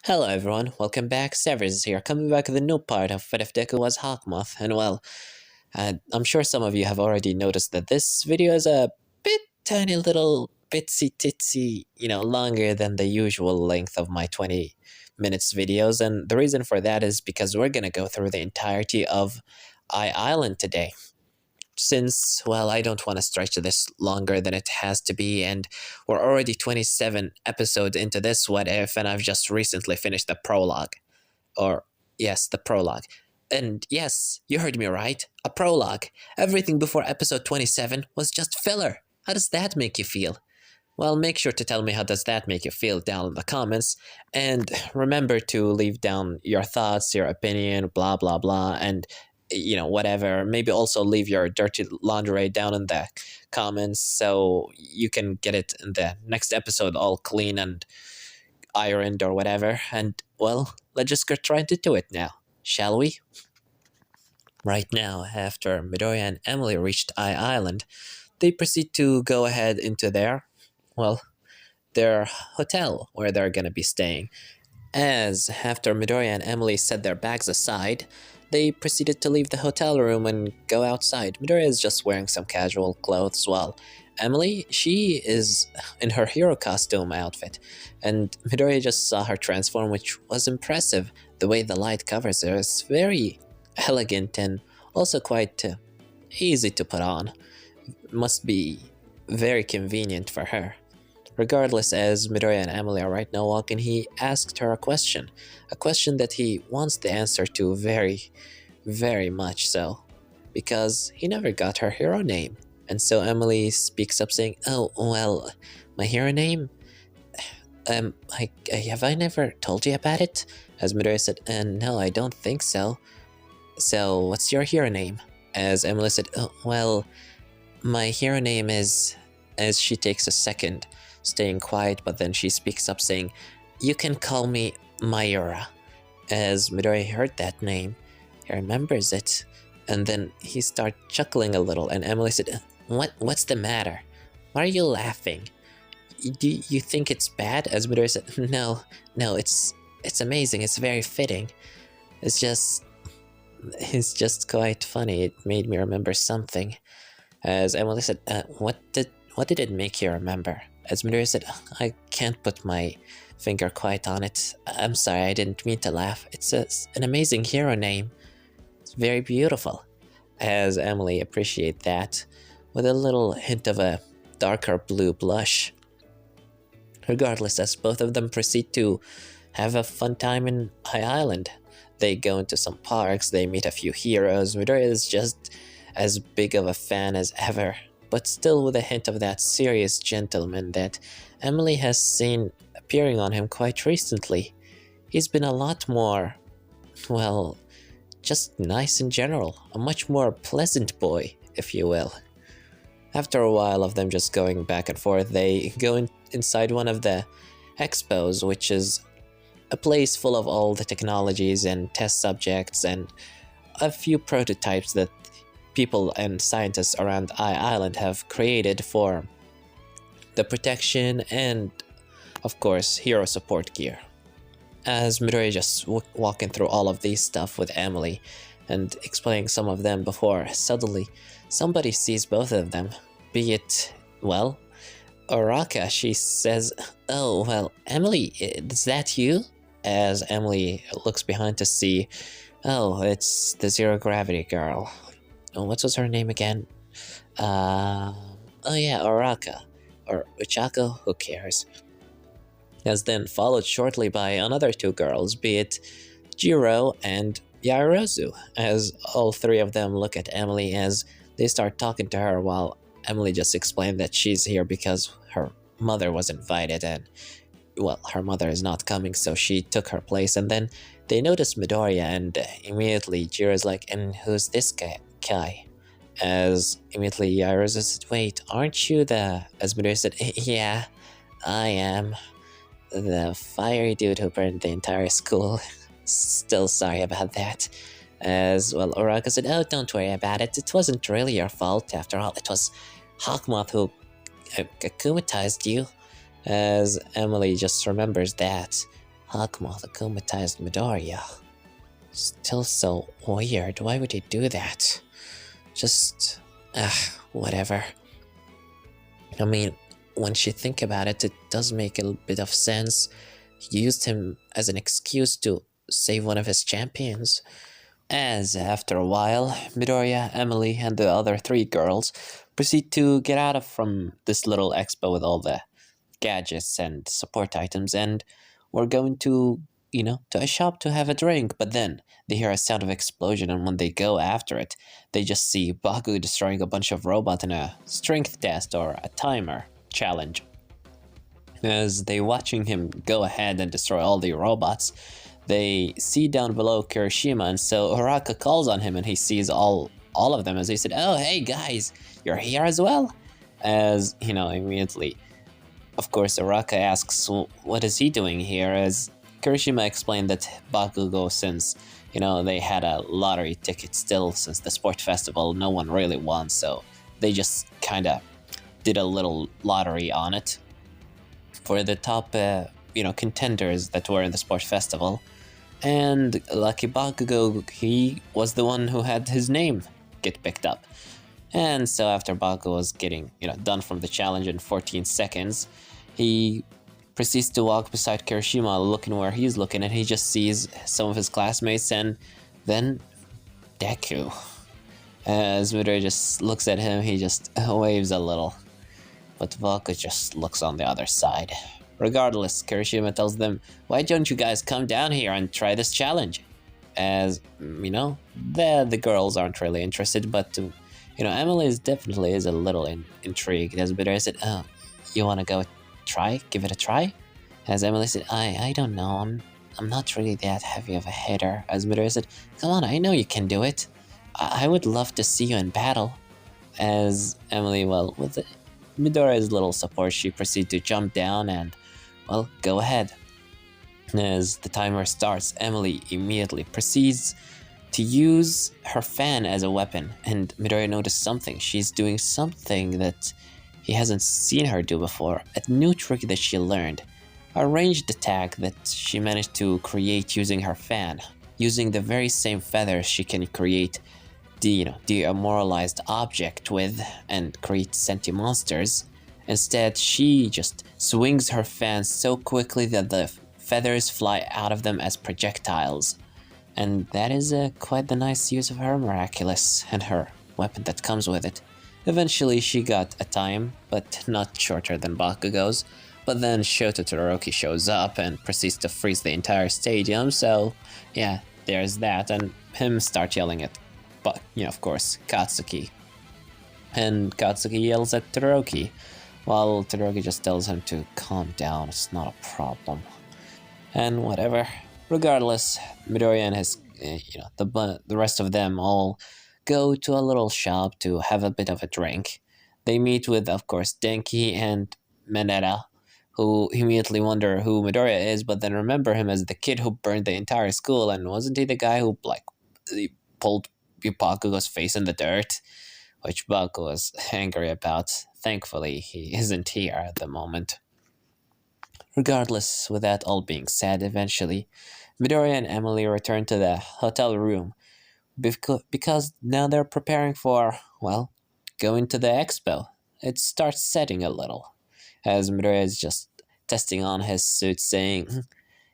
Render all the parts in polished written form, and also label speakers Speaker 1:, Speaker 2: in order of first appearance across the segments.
Speaker 1: Hello everyone, welcome back. Severus here, coming back with a new part of What If Deku was Moth. And well, I'm sure some of you have already noticed that this video is a bit tiny little bitsy titsy, longer than the usual length of my 20 minutes videos. And the reason for that is because we're gonna go through the entirety of I.island today. Since, well, I don't want to stretch this longer than it has to be, and we're already 27 episodes into this What If, and I've just recently finished the prologue. Or, yes, the prologue. And yes, you heard me right, a prologue. Everything before episode 27 was just filler. How does that make you feel? Well, make sure to tell me how does that make you feel down in the comments, and remember to leave down your thoughts, your opinion, blah blah blah, and whatever. Maybe also leave your dirty laundry down in the comments so you can get it in the next episode all clean and ironed or whatever. And well, let's just get right into it now, shall we? Right now, after Midoriya and Emily reached I.island, they proceed to go ahead into their hotel where they're gonna be staying. As after Midoriya and Emily set their bags aside, they proceeded to leave the hotel room and go outside. Midoriya is just wearing some casual clothes, while Emily, she is in her hero costume outfit. And Midoriya just saw her transform, which was impressive. The way the light covers her is very elegant and also quite easy to put on. Must be very convenient for her. Regardless, as Midoriya and Emily are right now walking, he asked her a question that he wants the answer to very, very much so, because he never got her hero name. And so Emily speaks up saying, "Oh, well, my hero name? Have I never told you about it?" As Midoriya said, "No, I don't think so." "So, what's your hero name?" As Emily said, "Oh, well, my hero name is..." As she takes a second, staying quiet, but then she speaks up saying, "You can call me Mayura." As Midoriya heard that name, he remembers it, and then he started chuckling a little, and Emily said, What's the matter? Why are you laughing? Do you think it's bad?" As Midoriya said, No, it's amazing, it's very fitting. It's just quite funny, it made me remember something." As Emily said, what did it make you remember?" As Midoriya said, "I can't put my finger quite on it. I'm sorry, I didn't mean to laugh. It's an amazing hero name. It's very beautiful." As Emily appreciated that, with a little hint of a darker blue blush. Regardless, as both of them proceed to have a fun time in I.island. They go into some parks, they meet a few heroes. Midoriya is just as big of a fan as ever, but still with a hint of that serious gentleman that Emily has seen appearing on him quite recently. He's been a lot more, well, just nice in general, a much more pleasant boy, if you will. After a while of them just going back and forth, they go inside one of the Expos, which is a place full of all the technologies and test subjects and a few prototypes that people and scientists around I.island have created for the protection and, of course, hero support gear. As Midoriya just walking through all of these stuff with Emily and explaining some of them before, suddenly somebody sees both of them, be it, well, Araka. She says, "Oh, well, Emily, is that you?" As Emily looks behind to see, oh, it's the Zero Gravity girl. Oh, what was her name again? Oh yeah, Araka. Or Uchako, who cares? As then followed shortly by another two girls, be it Jiro and Yaoyorozu, as all three of them look at Emily as they start talking to her, while Emily just explained that she's here because her mother was invited and, well, her mother is not coming, so she took her place. And then they notice Midoriya, and immediately Jiro's like, "And who's this guy?" As immediately Yaoyorozu said, "Wait, aren't you the..." As Midoriya said, "Yeah, I am. The fiery dude who burned the entire school. Still sorry about that." As well, Uraka said, "Oh, don't worry about it. It wasn't really your fault. After all, it was Hawkmoth who akumatized you." As Emily just remembers that, Hawkmoth akumatized Midoriya. Still so weird. Why would he do that? Just, whatever. I mean, once you think about it, it does make a bit of sense. He used him as an excuse to save one of his champions. As after a while, Midoriya, Emily, and the other three girls proceed to get out of from this little expo with all the gadgets and support items, and we're going to, to a shop to have a drink. But then they hear a sound of explosion, and when they go after it, they just see Baku destroying a bunch of robots in a strength test or a timer challenge. As they watching him go ahead and destroy all the robots, they see down below Kirishima, and so Uraka calls on him, and he sees all of them as he said, "Oh, hey guys, you're here as well?" As, immediately, of course, Uraka asks, what is he doing here? As Kirishima explained that Bakugo, since, they had a lottery ticket still since the sport festival, no one really won, so they just kinda did a little lottery on it for the top, contenders that were in the sport festival. And lucky Bakugo, he was the one who had his name get picked up. And so after Bakugo was getting, done from the challenge in 14 seconds, he proceeds to walk beside Kirishima, looking where he's looking, and he just sees some of his classmates and then Deku. As Midori just looks at him, he just waves a little. But Bakugo just looks on the other side. Regardless, Kirishima tells them, why don't you guys come down here and try this challenge? As, the girls aren't really interested, but, Emily is a little intrigued. As Midori said, oh, you want to go give it a try? As Emily said, I don't know, I'm not really that heavy of a hitter. As Midori said, come on, I know you can do it. I would love to see you in battle. As Emily, with Midori's little support, she proceeds to jump down and, go ahead. As the timer starts, Emily immediately proceeds to use her fan as a weapon, and Midori noticed something. She's doing something that he hasn't seen her do before, a new trick that she learned, a ranged attack that she managed to create using her fan. Using the very same feathers she can create the demoralized object with and create sentient monsters. Instead, she just swings her fan so quickly that the feathers fly out of them as projectiles. And that is quite the nice use of her miraculous and her weapon that comes with it. Eventually, she got a time, but not shorter than Bakugo's. But then Shoto Todoroki shows up and proceeds to freeze the entire stadium, so yeah, there's that, and him start yelling at, of course, Katsuki. And Katsuki yells at Todoroki, while Todoroki just tells him to calm down, it's not a problem. And whatever. Regardless, Midoriya and his, the rest of them all go to a little shop to have a bit of a drink. They meet with, of course, Denki and Mineta, who immediately wonder who Midoriya is, but then remember him as the kid who burned the entire school, and wasn't he the guy who, he pulled Bakugo's face in the dirt? Which Bakugo was angry about. Thankfully, he isn't here at the moment. Regardless, with that all being said, eventually, Midoriya and Emily return to the hotel room because now they're preparing for, going to the expo. It starts setting a little, as Midoriya is just testing on his suit, saying,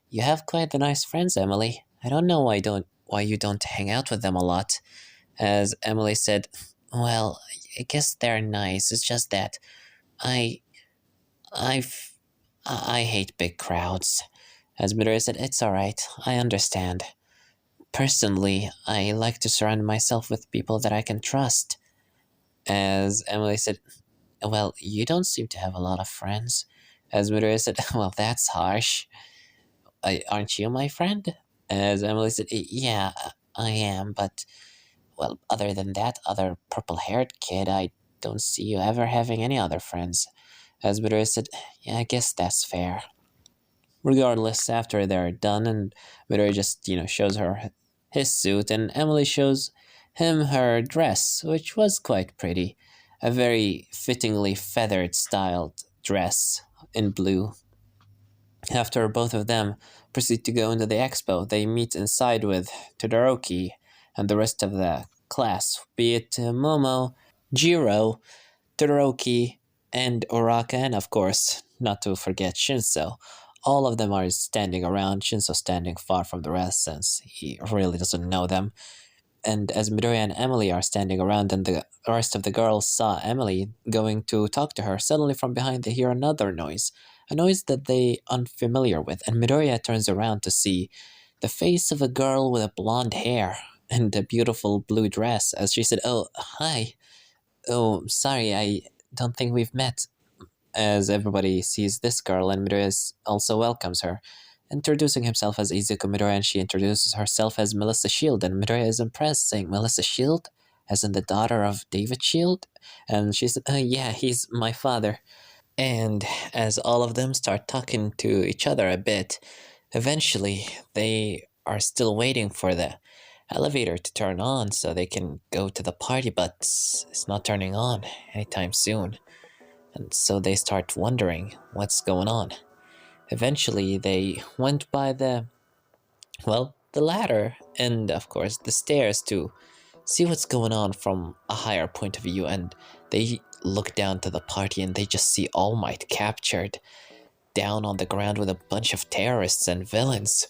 Speaker 1: you have quite the nice friends, Emily. I don't know why you don't hang out with them a lot. As Emily said, well, I guess they're nice. It's just that I hate big crowds. As Midoriya said, it's alright, I understand. Personally, I like to surround myself with people that I can trust. As Emily said, well, you don't seem to have a lot of friends. As Midoriya said, well, that's harsh. Aren't you my friend? As Emily said, yeah, I am, but, well, other than that other purple-haired kid, I don't see you ever having any other friends. As Midoriya said, yeah, I guess that's fair. Regardless, after they're done, and Midoriya just, shows her his suit, and Emily shows him her dress, which was quite pretty. A very fittingly feathered styled dress in blue. After both of them proceed to go into the expo. They meet inside with Todoroki and the rest of the class, be it Momo, Jiro, Todoroki, and Oraka, and of course, not to forget Shinso. All of them are standing around, Shinso standing far from the rest since he really doesn't know them. And as Midoriya and Emily are standing around and the rest of the girls saw Emily going to talk to her, suddenly from behind they hear another noise, a noise that they unfamiliar with, and Midoriya turns around to see the face of a girl with a blonde hair and a beautiful blue dress, as she said, "Oh, hi. Oh, sorry, I don't think we've met." As everybody sees this girl, and Midoriya also welcomes her, introducing himself as Izuku Midoriya, and she introduces herself as Melissa Shield, and Midoriya is impressed, saying, "Melissa Shield? As in the daughter of David Shield?" And she said, "Yeah, he's my father." And as all of them start talking to each other a bit, eventually they are still waiting for the elevator to turn on so they can go to the party, but it's not turning on anytime soon. And so they start wondering what's going on. Eventually, they went by the ladder and, of course, the stairs to see what's going on from a higher point of view. And they look down to the party and they just see All Might captured down on the ground with a bunch of terrorists and villains.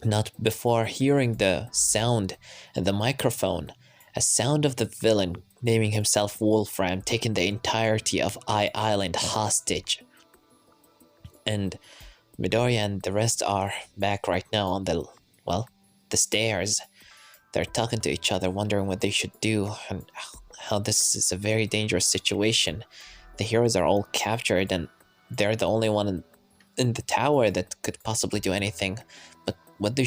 Speaker 1: Not before hearing the sound and the microphone, a sound of the villain naming himself Wolfram, taking the entirety of I.island hostage. And Midoriya and the rest are back right now on the stairs. They're talking to each other, wondering what they should do and how this is a very dangerous situation. The heroes are all captured and they're the only one in the tower that could possibly do anything. But what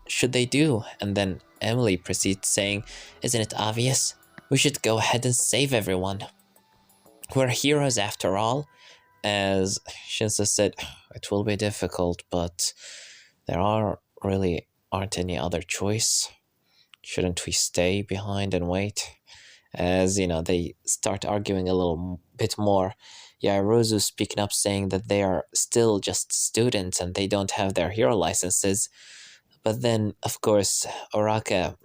Speaker 1: should they do? And then Emily proceeds saying, "Isn't it obvious? We should go ahead and save everyone. We're heroes after all." As Shinsa said, "It will be difficult, but there aren't any other choice. Shouldn't we stay behind and wait?" As, they start arguing a little bit more. Yaoruzu speaking up saying that they are still just students and they don't have their hero licenses. But then, of course, Oraka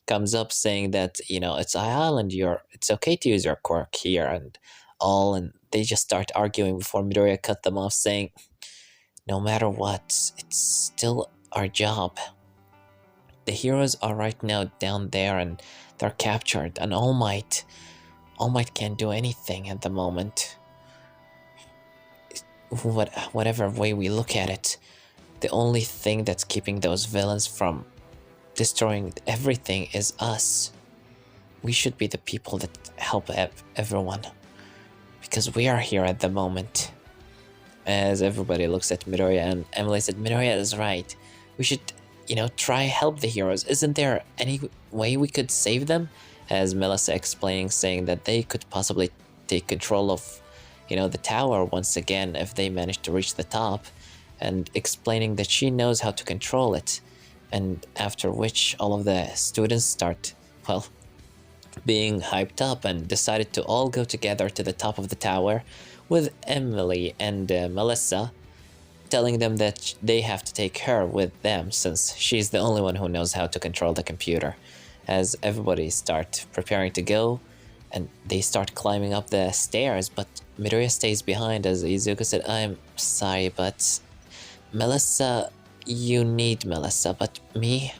Speaker 1: comes up saying that, it's I.island, it's okay to use your quirk here and all, and they just start arguing before Midoriya cut them off, saying, "No matter what, it's still our job. The heroes are right now down there and they're captured, and All Might can't do anything at the moment. Whatever way we look at it, the only thing that's keeping those villains from destroying everything is us. We should be the people that help everyone, because we are here at the moment." As everybody looks at Midoriya, and Emily said, "Midoriya is right. We should, try help the heroes. Isn't there any way we could save them?" As Melissa explaining, saying that they could possibly take control of, the tower once again if they manage to reach the top, and explaining that she knows how to control it. And after which all of the students start, being hyped up and decided to all go together to the top of the tower, with Emily and Melissa telling them that they have to take her with them since she's the only one who knows how to control the computer. As everybody start preparing to go, and they start climbing up the stairs, but Midoriya stays behind. As Izuku said, "I'm sorry, but Melissa, you need Melissa, but me,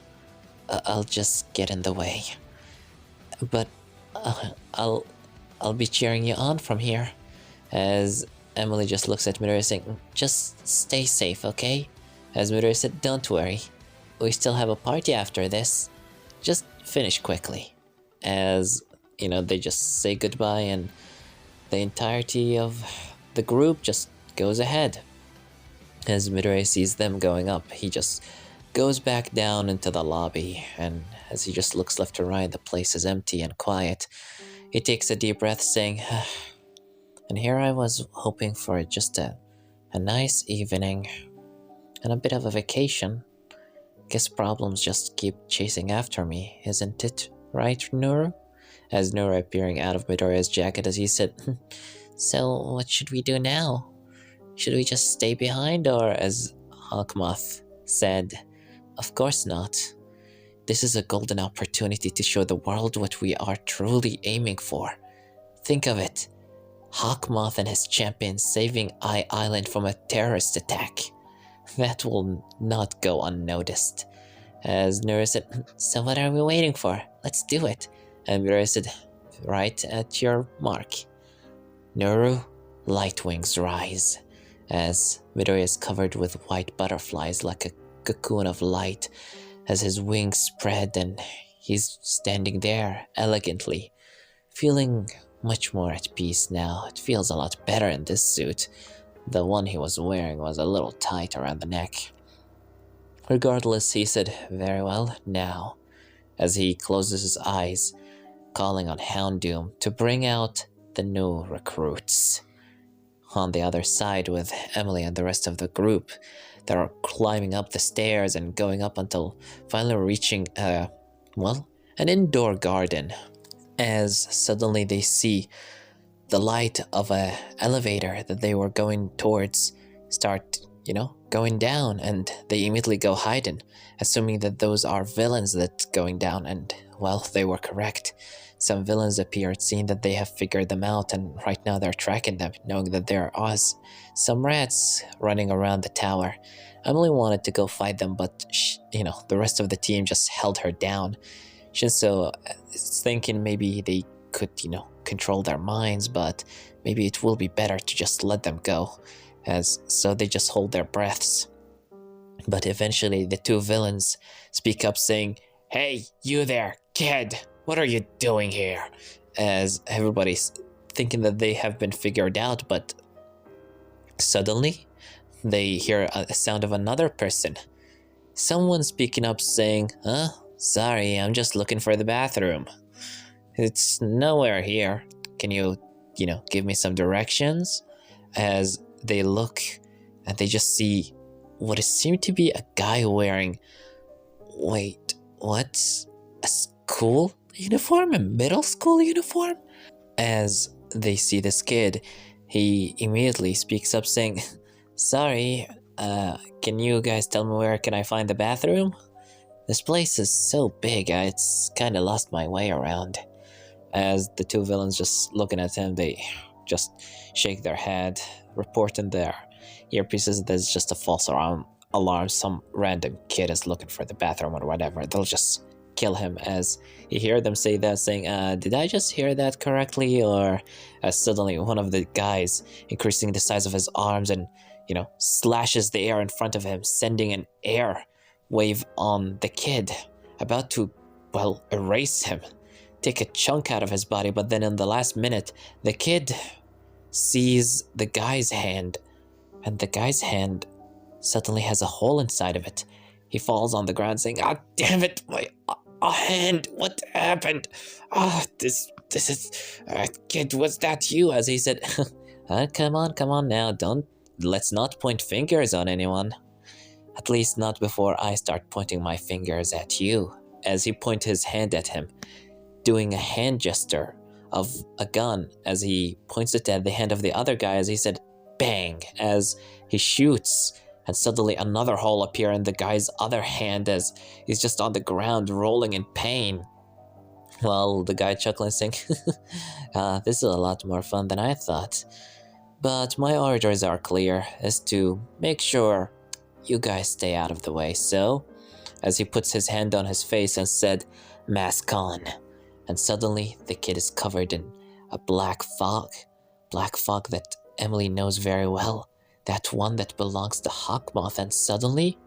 Speaker 1: I'll just get in the way. But I'll be cheering you on from here." As Emily just looks at Midoriya saying, "Just stay safe, okay?" As Midoriya said, "Don't worry. We still have a party after this. Just finish quickly." As, they just say goodbye and the entirety of the group just goes ahead. As Midoriya sees them going up, he just goes back down into the lobby, and as he just looks left and right, the place is empty and quiet. He takes a deep breath, saying, "And here I was hoping for just a nice evening and a bit of a vacation. Guess problems just keep chasing after me, isn't it? Right, Nuru?" As Nuru appearing out of Midoriya's jacket as he said, "So what should we do now? Should we just stay behind?" Or as Hawkmoth said, "Of course not. This is a golden opportunity to show the world what we are truly aiming for. Think of it. Hawkmoth and his champions saving I.island from a terrorist attack. That will not go unnoticed." As Nuru said, "So what are we waiting for? Let's do it." And Midoriya said, "Right at your mark." Nuru, light wings rise, as Midoriya is covered with white butterflies like a cocoon of light, as his wings spread and he's standing there elegantly, feeling much more at peace now. It feels a lot better in this suit. The one he was wearing was a little tight around the neck. Regardless, he said, "Very well, now," as he closes his eyes, calling on Houndoom to bring out the new recruits. On the other side, with Emily and the rest of the group, they are climbing up the stairs and going up until finally reaching an indoor garden, as suddenly they see the light of an elevator that they were going towards start, going down, and they immediately go hiding, assuming that those are villains that's going down, and, well, they were correct. Some villains appeared, seeing that they have figured them out, and right now they're tracking them, knowing that they're some rats running around the tower. Emily wanted to go fight them, but, the rest of the team just held her down. Shinso is thinking maybe they could, control their minds, but maybe it will be better to just let them go, so they just hold their breaths. But eventually the two villains speak up saying, "Hey, you there, kid, what are you doing here?" As everybody's thinking that they have been figured out, but suddenly they hear a sound of another person. Someone speaking up saying, "Sorry, I'm just looking for the bathroom. It's nowhere here. Can you, give me some directions?" As they look, and they just see what seemed to be a guy wearing, wait, what? A school uniform? A middle school uniform? As they see this kid, he immediately speaks up saying, "Sorry, can you guys tell me where can I find the bathroom? This place is so big, it's kind of lost my way around." As the two villains just looking at him, they just shake their head, reporting their earpieces there's just a false alarm. Some random kid is looking for the bathroom or whatever. They'll just kill him. As you hear them say that, saying, "Did I just hear that correctly?" Or suddenly one of the guys increasing the size of his arms and, slashes the air in front of him, sending an air wave on the kid, about to, erase him, take a chunk out of his body. But then in the last minute, the kid sees the guy's hand, and the guy's hand suddenly has a hole inside of it. He falls on the ground saying, "Ah, damn it, my hand, what happened? This is, kid, was that you?" As he said, come on now, let's not point fingers on anyone. At least not before I start pointing my fingers at you. As he pointed his hand at him, doing a hand gesture of a gun, as he points it at the hand of the other guy, as he said, bang, as he shoots, and suddenly another hole appears in the guy's other hand as he's just on the ground rolling in pain. Well, the guy chuckling saying, "This is a lot more fun than I thought. But my orders are clear, is to make sure you guys stay out of the way." So, as he puts his hand on his face and said, "Mask on." And suddenly the kid is covered in a black fog that Emily knows very well, that one that belongs to Hawkmoth. And suddenly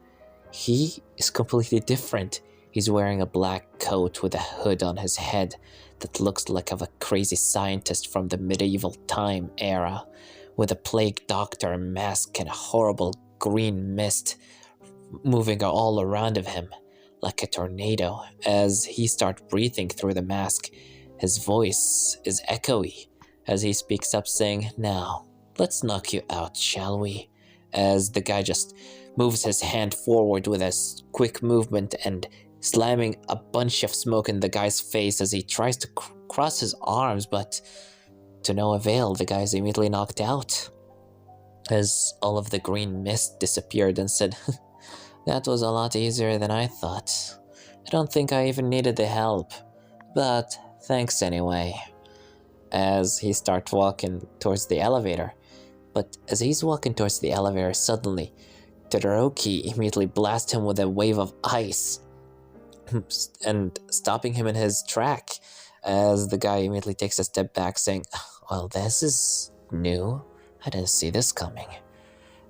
Speaker 1: he is completely different. He's wearing a black coat with a hood on his head that looks like of a crazy scientist from the medieval time era, with a plague doctor mask and a horrible green mist moving all around of him like a tornado. As he starts breathing through the mask, his voice is echoey as he speaks up saying, "Now, let's knock you out, shall we?" As the guy just moves his hand forward with a quick movement and slamming a bunch of smoke in the guy's face as he tries to cross his arms, but to no avail, the guy is immediately knocked out. as all of the green mist disappeared and said, "That was a lot easier than I thought. I don't think I even needed the help, but thanks anyway." As he starts walking towards the elevator. But as he's walking towards the elevator, suddenly Todoroki immediately blasts him with a wave of ice and stopping him in his track, as the guy immediately takes a step back saying, "Well, this is new. I didn't see this coming."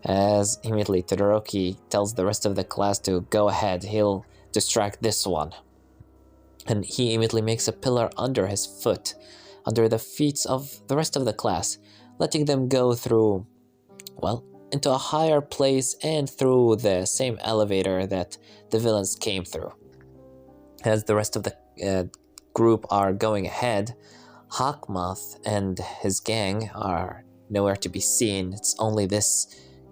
Speaker 1: As immediately Todoroki tells the rest of the class to go ahead, he'll distract this one. And he immediately makes a pillar under his foot, under the feet of the rest of the class, letting them go through, well, into a higher place and through the same elevator that the villains came through. As the rest of the group are going ahead, Hawkmoth and his gang are nowhere to be seen. It's only this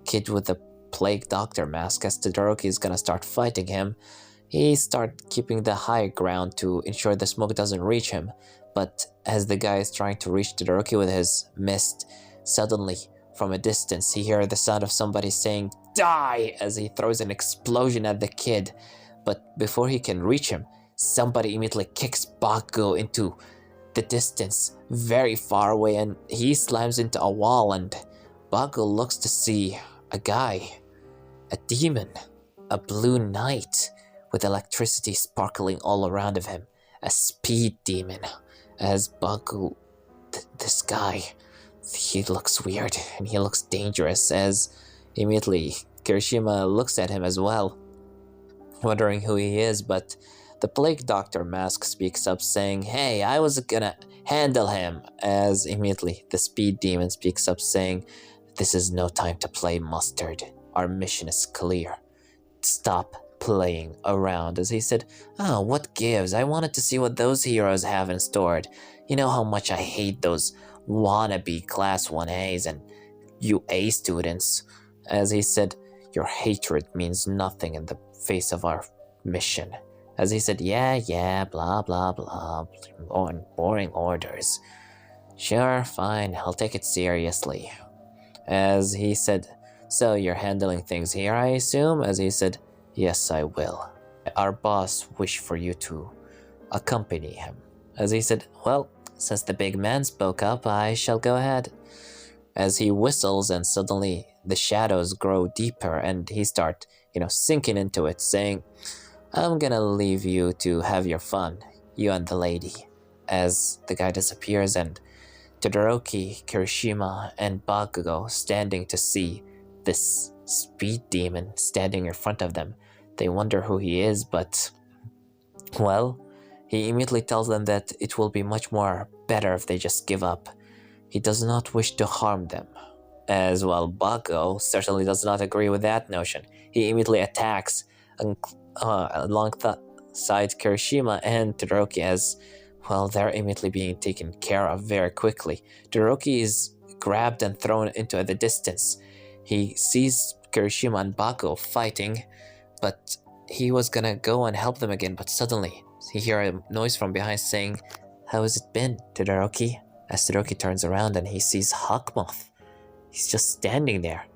Speaker 1: kid with the plague doctor mask. As Todoroki is gonna start fighting him, he starts keeping the high ground to ensure the smoke doesn't reach him. But as the guy is trying to reach Todoroki with his mist, suddenly, from a distance, he hears the sound of somebody saying, "Die!" as he throws an explosion at the kid. But before he can reach him, somebody immediately kicks Bakugo into the distance, very far away, and he slams into a wall, and Bakugo looks to see a guy, a demon, a blue knight, with electricity sparkling all around of him, a speed demon. As Bakugo, this guy, he looks weird and he looks dangerous, as immediately Kirishima looks at him as well, wondering who he is, but the plague doctor mask speaks up saying, "Hey, I was gonna handle him," as immediately the speed demon speaks up saying, "This is no time to play mustard. Our mission is clear. Stop playing around." As he said, "Oh, what gives? I wanted to see what those heroes have in store. You know how much I hate those wannabe class 1As and you A students." As he said, "Your hatred means nothing in the face of our mission." As he said, yeah, blah, blah, blah, boring orders. "Sure, fine, I'll take it seriously." As he said, "So you're handling things here, I assume?" As he said, "Yes, I will. Our boss wished for you to accompany him." As he said, "Well, since the big man spoke up, I shall go ahead." As he whistles, and suddenly the shadows grow deeper and he starts, sinking into it, saying, "I'm gonna leave you to have your fun, you and the lady." As the guy disappears, and Todoroki, Kirishima, and Bakugo standing to see this speed demon standing in front of them. They wonder who he is, but, well, he immediately tells them that it will be much more better if they just give up. He does not wish to harm them. As well, Bakugo certainly does not agree with that notion. He immediately attacks alongside Kirishima and Todoroki, as, well, they're immediately being taken care of very quickly. Todoroki is grabbed and thrown into the distance. He sees Kirishima and Bakugo fighting, but he was gonna go and help them again, but suddenly he hears a noise from behind saying, "How has it been, Todoroki?" As Todoroki turns around and he sees Hawkmoth. He's just standing there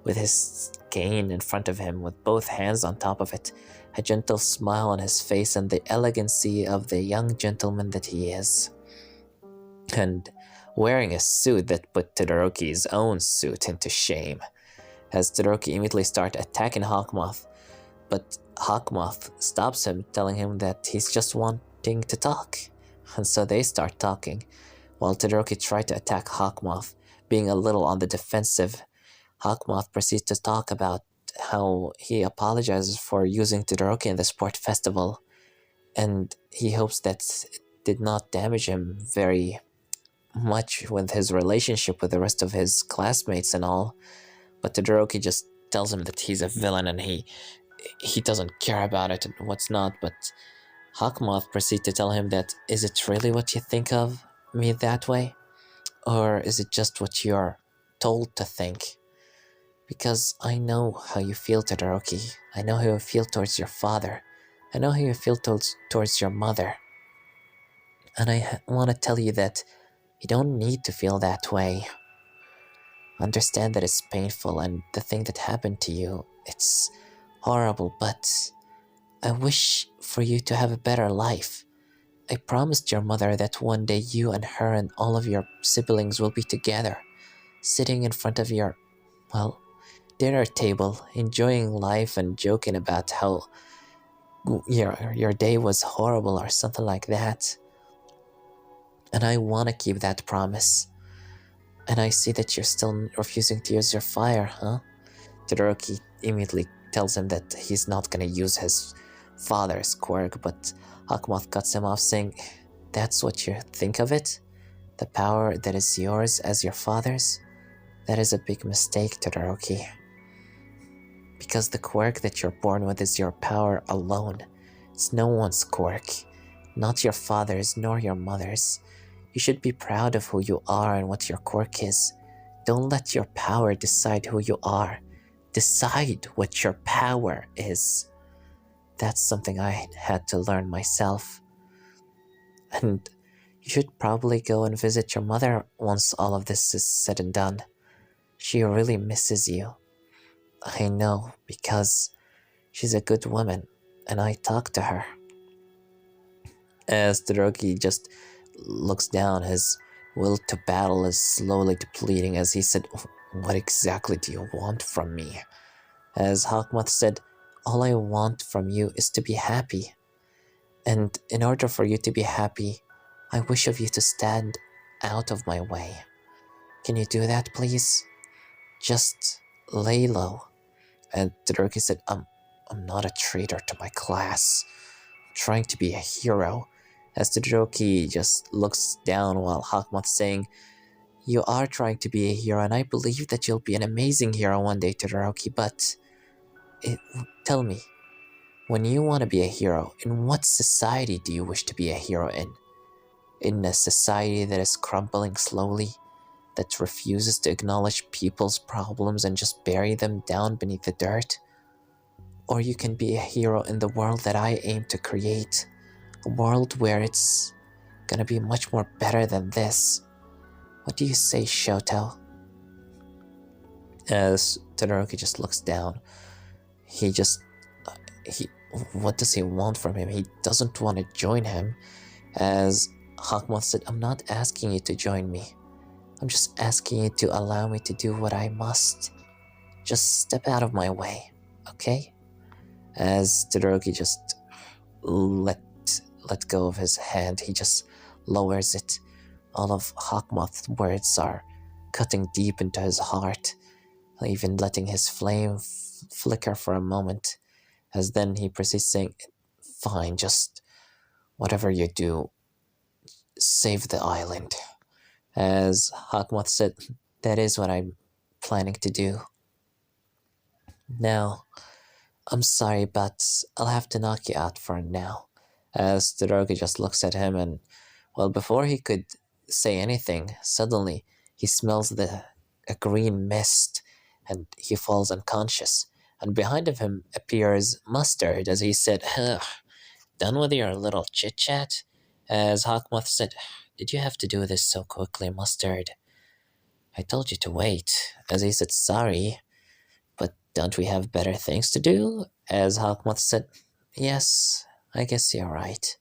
Speaker 1: with his cane in front of him with both hands on top of it, a gentle smile on his face and the elegancy of the young gentleman that he is. And wearing a suit that put Todoroki's own suit into shame. As Todoroki immediately starts attacking Hawkmoth, but Hawkmoth stops him, telling him that he's just wanting to talk. And so they start talking, while Todoroki tried to attack Hawkmoth, being a little on the defensive. Hawkmoth proceeds to talk about how he apologizes for using Todoroki in the sport festival, and he hopes that it did not damage him very much with his relationship with the rest of his classmates and all. But Todoroki just tells him that he's a villain and he doesn't care about it and what's not. But Hawkmoth proceeds to tell him that, "Is it really what you think of me that way? Or is it just what you're told to think? Because I know how you feel, Todoroki. I know how you feel towards your father. I know how you feel towards your mother. And I want to tell you that you don't need to feel that way." Understand that it's painful and the thing that happened to you, it's horrible, but I wish for you to have a better life. I promised your mother that one day you and her and all of your siblings will be together, sitting in front of your, well, dinner table, enjoying life and joking about how your day was horrible or something like that. And I want to keep that promise. And I see that you're still refusing to use your fire, huh? Todoroki immediately tells him that he's not gonna use his father's quirk, but Hawkmoth cuts him off, saying, "That's what you think of it? The power that is yours as your father's? That is a big mistake, Todoroki. Because the quirk that you're born with is your power alone. It's no one's quirk, not your father's nor your mother's. You should be proud of who you are and what your quirk is. Don't let your power decide who you are. Decide what your power is." That's something I had to learn myself. And you should probably go and visit your mother once all of this is said and done. She really misses you. I know, because she's a good woman, and I talked to her. As Todoroki just looks down, his will to battle is slowly depleting as he said, "What exactly do you want from me?" As Hawkmoth said, "All I want from you is to be happy. And in order for you to be happy, I wish of you to stand out of my way. Can you do that, please? Just lay low." And Todoroki said, I'm not a traitor to my class. I'm trying to be a hero." As Todoroki just looks down while Hawkmoth's saying, "You are trying to be a hero, and I believe that you'll be an amazing hero one day, Todoroki, but tell me, when you want to be a hero, in what society do you wish to be a hero in? In a society that is crumbling slowly, that refuses to acknowledge people's problems and just bury them down beneath the dirt? Or you can be a hero in the world that I aim to create, a world where it's gonna be much more better than this. What do you say, Shoto?" As Todoroki just looks down, he what does he want from him? He doesn't want to join him. As Hawkmoth said, "I'm not asking you to join me. I'm just asking you to allow me to do what I must. Just step out of my way, okay?" As Todoroki just let go of his hand, he just lowers it. All of Hawkmoth's words are cutting deep into his heart, even letting his flame flicker for a moment, as then he proceeds saying, "Fine, just whatever you do, save the island." As Hawkmoth said, "That is what I'm planning to do. Now, I'm sorry, but I'll have to knock you out for now." As Todoroki just looks at him and, well, before he could say anything, suddenly he smells a green mist and he falls unconscious. And behind of him appears Mustard as he said, "Ugh, done with your little chit-chat?" As Hawkmoth said, "Did you have to do this so quickly, Mustard? I told you to wait." As he said, "Sorry, but don't we have better things to do?" As Hawkmoth said, "Yes, I guess you're right.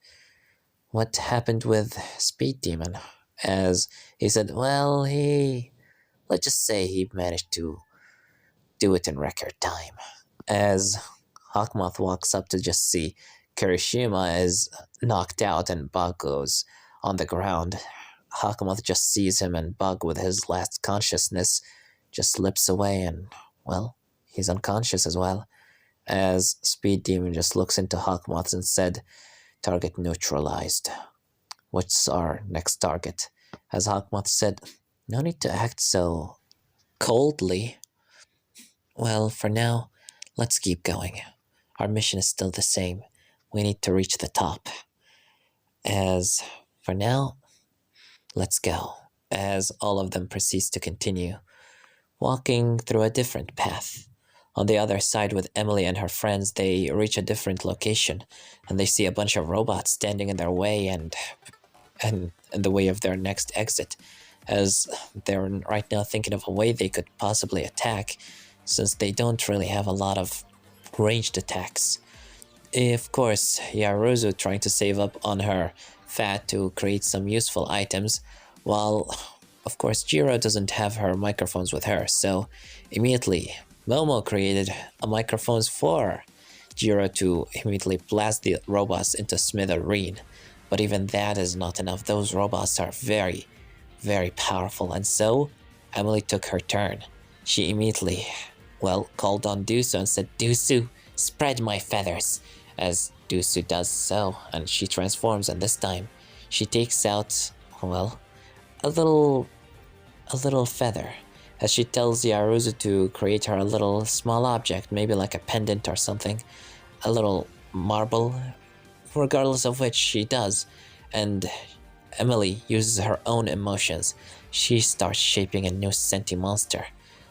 Speaker 1: What happened with Speed Demon?" As he said, "Well, let's just say he managed to do it in record time." As Hawkmoth walks up to just see Kirishima is knocked out and Bug goes on the ground. Hawkmoth just sees him and Bug with his last consciousness just slips away and, well, he's unconscious as well. As Speed Demon just looks into Hawkmoth and said, "Target neutralized. What's our next target?" As Hawkmoth said, "No need to act so coldly. Well, for now, let's keep going. Our mission is still the same. We need to reach the top. As for now, let's go." As all of them proceeds to continue, walking through a different path. On the other side with Emily and her friends, they reach a different location, and they see a bunch of robots standing in their way and in the way of their next exit. as they're right now thinking of a way they could possibly attack, since they don't really have a lot of ranged attacks. Of course, Yaruzu trying to save up on her fat to create some useful items, while of course Jiro doesn't have her microphones with her, so immediately Momo created a microphones for Jiro to immediately blast the robots into smithereen. But even that is not enough. Those robots are very, very powerful, and so Emily took her turn. She immediately, well, called on Dusu and said, "Dusu, spread my feathers," as Dusu does so, and she transforms, and this time she takes out, well, a little feather, as she tells Yaruzu to create her a little small object, maybe like a pendant or something, a little marble, regardless of which she does, and Emily uses her own emotions. She starts shaping a new sentient monster,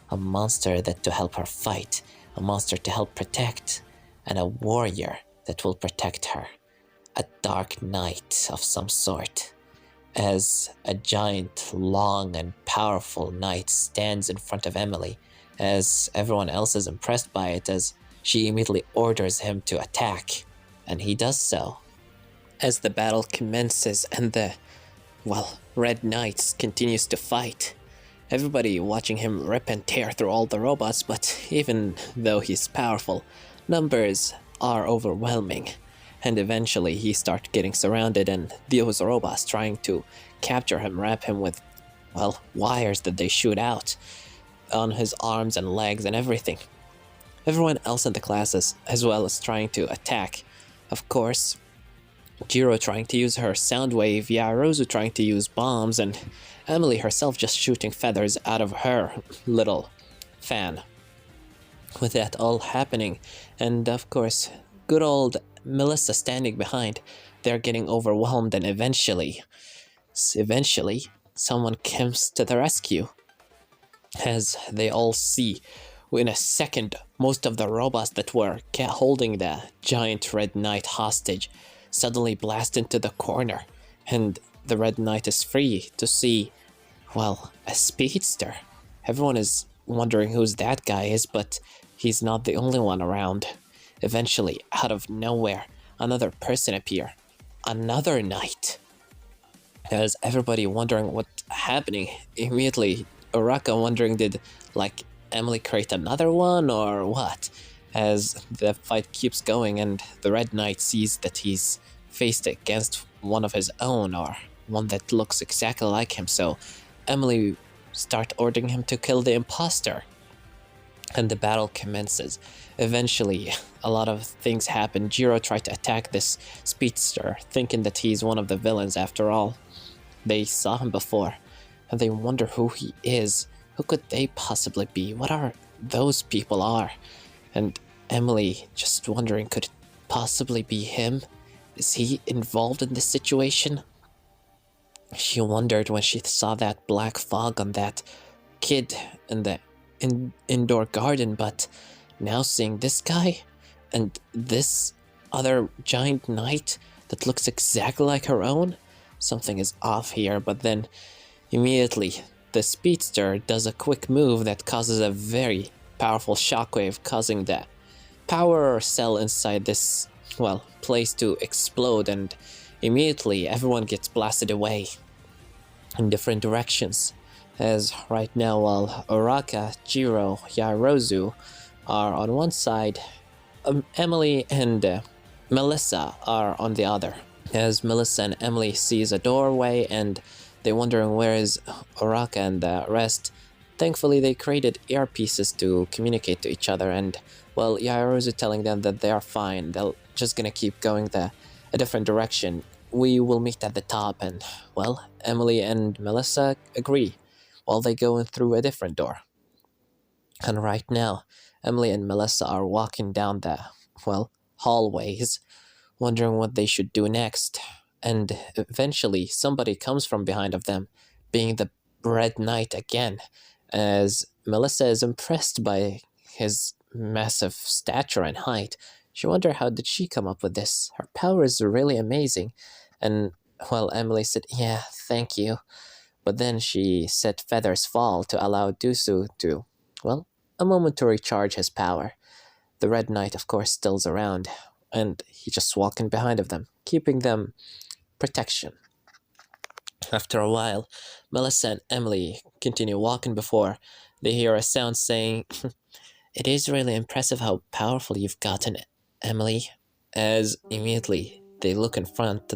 Speaker 1: a monster that to help her fight, a monster to help protect, and a warrior that will protect her, a dark knight of some sort. As a giant, long, and powerful knight stands in front of Emily, as everyone else is impressed by it, as she immediately orders him to attack, and he does so. As the battle commences and the, well, Red Knight continues to fight, everybody watching him rip and tear through all the robots, but even though he's powerful, numbers are overwhelming. And eventually he starts getting surrounded, and those robots trying to capture him, wrap him with, well, wires that they shoot out on his arms and legs and everything. Everyone else in the classes as well is trying to attack. Of course, Jiro trying to use her sound wave, Yarozu trying to use bombs, and Emily herself just shooting feathers out of her little fan. With that all happening, and of course, good old Melissa standing behind, they're getting overwhelmed, and eventually, someone comes to the rescue. As they all see, in a second, most of the robots that were holding the giant Red Knight hostage suddenly blast into the corner, and the Red Knight is free to see, well, a speedster. Everyone is wondering who's that guy is, but he's not the only one around. Eventually, out of nowhere, another person appear. Another knight. As everybody wondering what's happening, immediately Uraka wondering, did, like, Emily create another one or what? As the fight keeps going and the Red Knight sees that he's faced against one of his own, or one that looks exactly like him, so Emily start ordering him to kill the imposter. And the battle commences. Eventually, a lot of things happen. Jiro tried to attack this speedster, thinking that he's one of the villains after all. They saw him before, and they wonder who he is. Who could they possibly be? What are those people are? And Emily just wondering, could it possibly be him? Is he involved in this situation? She wondered when she saw that black fog on that kid in the indoor garden, but now seeing this guy and this other giant knight that looks exactly like her own, something is off here. But then immediately the speedster does a quick move that causes a very powerful shockwave, causing the power cell inside this, well, place to explode, and immediately everyone gets blasted away in different directions. As right now, while Uraka, Jiro, Yarozu are on one side, Emily and Melissa are on the other. As Melissa and Emily sees a doorway and they're wondering where is Uraka and the rest, thankfully they created earpieces to communicate to each other, and, well, Yarozu telling them that they are fine, they're just gonna keep going a different direction. We will meet at the top, and, well, Emily and Melissa agree, while they go in through a different door. And right now, Emily and Melissa are walking down the, well, hallways, wondering what they should do next. And eventually, somebody comes from behind of them, being the Red Knight again, as Melissa is impressed by his massive stature and height. She wonders how did she come up with this? Her power is really amazing. And, well, Emily said, yeah, thank you. But then she set Feather's fall to allow Dusu to, well, a moment to recharge his power. The Red Knight, of course, still's around, and he just walking behind of them, keeping them protection. After a while, Melissa and Emily continue walking before they hear a sound saying, "It is really impressive how powerful you've gotten, Emily." As immediately they look in front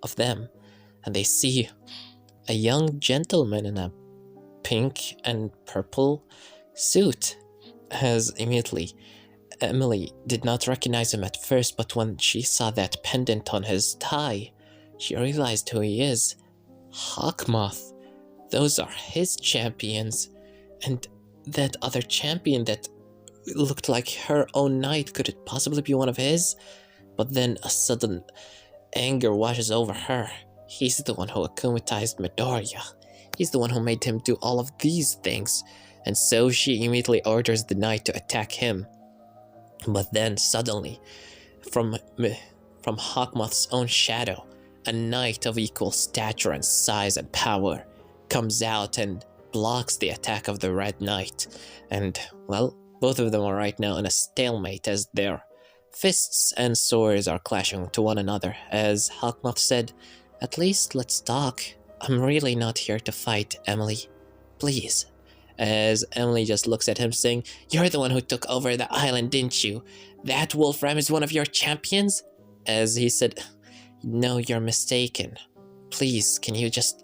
Speaker 1: of them and they see a young gentleman in a pink and purple suit. As immediately Emily did not recognize him at first, but when she saw that pendant on his tie, she realized who he is. Hawkmoth. Those are his champions. And that other champion that looked like her own knight, could it possibly be one of his? But then a sudden anger washes over her. He's the one who akumatized Midoriya. He's the one who made him do all of these things. And so she immediately orders the knight to attack him. But then suddenly, from Hawkmoth's own shadow, a knight of equal stature and size and power comes out and blocks the attack of the Red Knight. And, well, both of them are right now in a stalemate as their fists and swords are clashing to one another. As Hawkmoth said, "At least let's talk. I'm really not here to fight, Emily. Please." As Emily just looks at him saying, "You're the one who took over the island, didn't you? That Wolfram is one of your champions?" As he said, "No, you're mistaken. Please, can you just...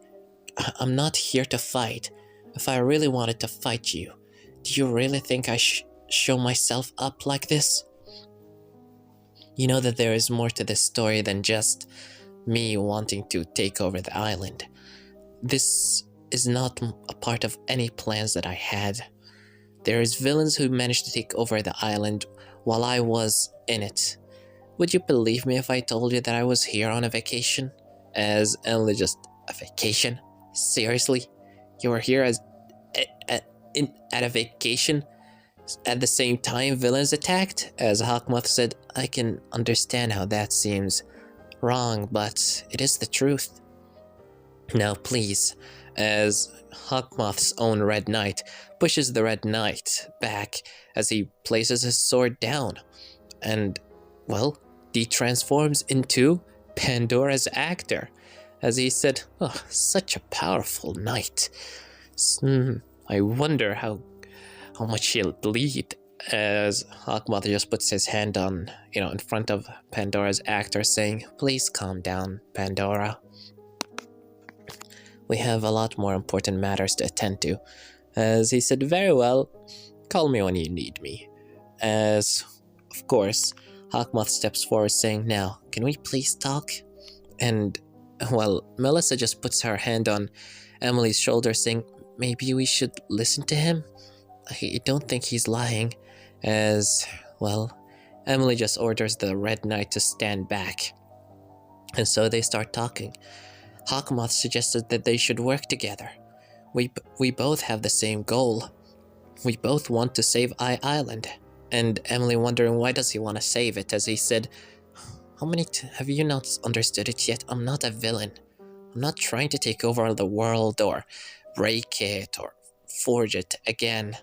Speaker 1: I'm not here to fight. If I really wanted to fight you, do you really think I show myself up like this? You know that there is more to this story than just me wanting to take over the island. This is not a part of any plans that I had. There is villains who managed to take over the island while I was in it. Would you believe me if I told you that I was here on a vacation?" As Emily just, "A vacation? Seriously? You were here at a vacation? At the same time villains attacked?" As Hawkmoth said, "I can understand how that seems wrong, but it is the truth. Now please," as Hawkmoth's own Red Knight pushes the Red Knight back as he places his sword down and, well, transforms into Pandora's actor. As he said, "Oh, such a powerful knight. I wonder how much he'll bleed." As Hawkmoth just puts his hand on, in front of Pandora's actor, saying, "Please calm down, Pandora. We have a lot more important matters to attend to." As he said, "Very well, call me when you need me." As, of course, Hawkmoth steps forward saying, "Now, can we please talk?" And, well, Melissa just puts her hand on Emily's shoulder saying, "Maybe we should listen to him? I don't think he's lying." As, well, Emily just orders the Red Knight to stand back. And so they start talking. Hawkmoth suggested that they should work together. We both have the same goal. We both want to save I.island. And Emily wondering why does he want to save it, as he said, have you not understood it yet? I'm not a villain. I'm not trying to take over the world or break it or forge it again.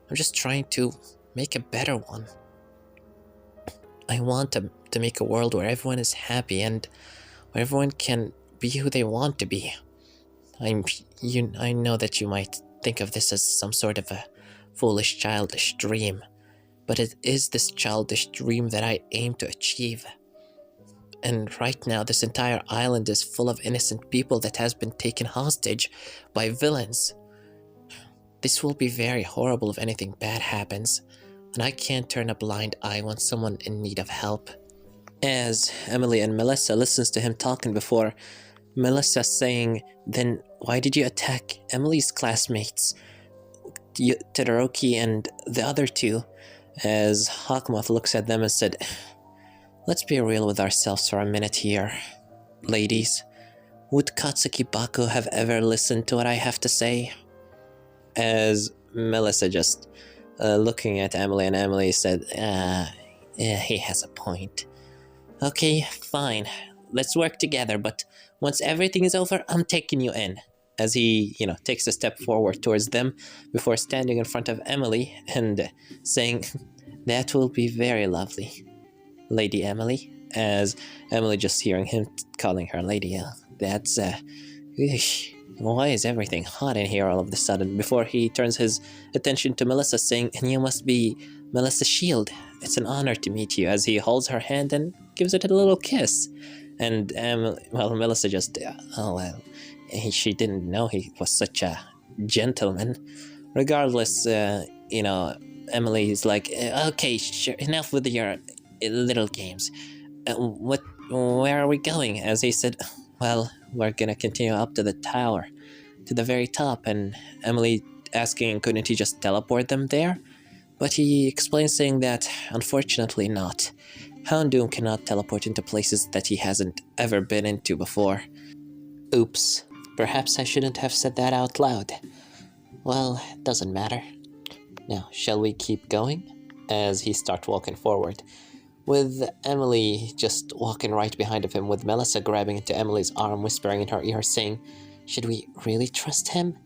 Speaker 1: I'm just trying to make a better one. I want to make a world where everyone is happy and where everyone can be who they want to be. I know that you might think of this as some sort of a foolish, childish dream, but it is this childish dream that I aim to achieve. And right now, this entire island is full of innocent people that has been taken hostage by villains. This will be very horrible if anything bad happens, and I can't turn a blind eye when someone in need of help." As Emily and Melissa listens to him talking before, Melissa saying, "Then why did you attack Emily's classmates, Todoroki and the other two?" As Hawkmoth looks at them and said, "Let's be real with ourselves for a minute here, ladies. Would Katsuki Baku have ever listened to what I have to say?" As Melissa just looking at Emily, and Emily said, yeah, he has a point. "Okay, fine. Let's work together, but once everything is over, I'm taking you in." as he, takes a step forward towards them before standing in front of Emily and saying, "That will be very lovely, Lady Emily." As Emily just hearing him calling her lady, that's, eesh, why is everything hot in here all of a sudden? Before he turns his attention to Melissa, saying, "And you must be Melissa Shield. It's an honor to meet you," as he holds her hand and gives it a little kiss. And, Melissa just, oh, well, she didn't know he was such a gentleman. Regardless, Emily's like, "Okay, sure, enough with your little games. Where are we going?" As he said, "Well, we're gonna continue up to the tower, to the very top." And Emily asking, couldn't he just teleport them there? But he explains, saying that, unfortunately not. Houndoom cannot teleport into places that he hasn't ever been into before. Oops, perhaps I shouldn't have said that out loud. Well, it doesn't matter. Now, shall we keep going? As he starts walking forward, with Emily just walking right behind of him, with Melissa grabbing into Emily's arm, whispering in her ear, saying, "Should we really trust him?"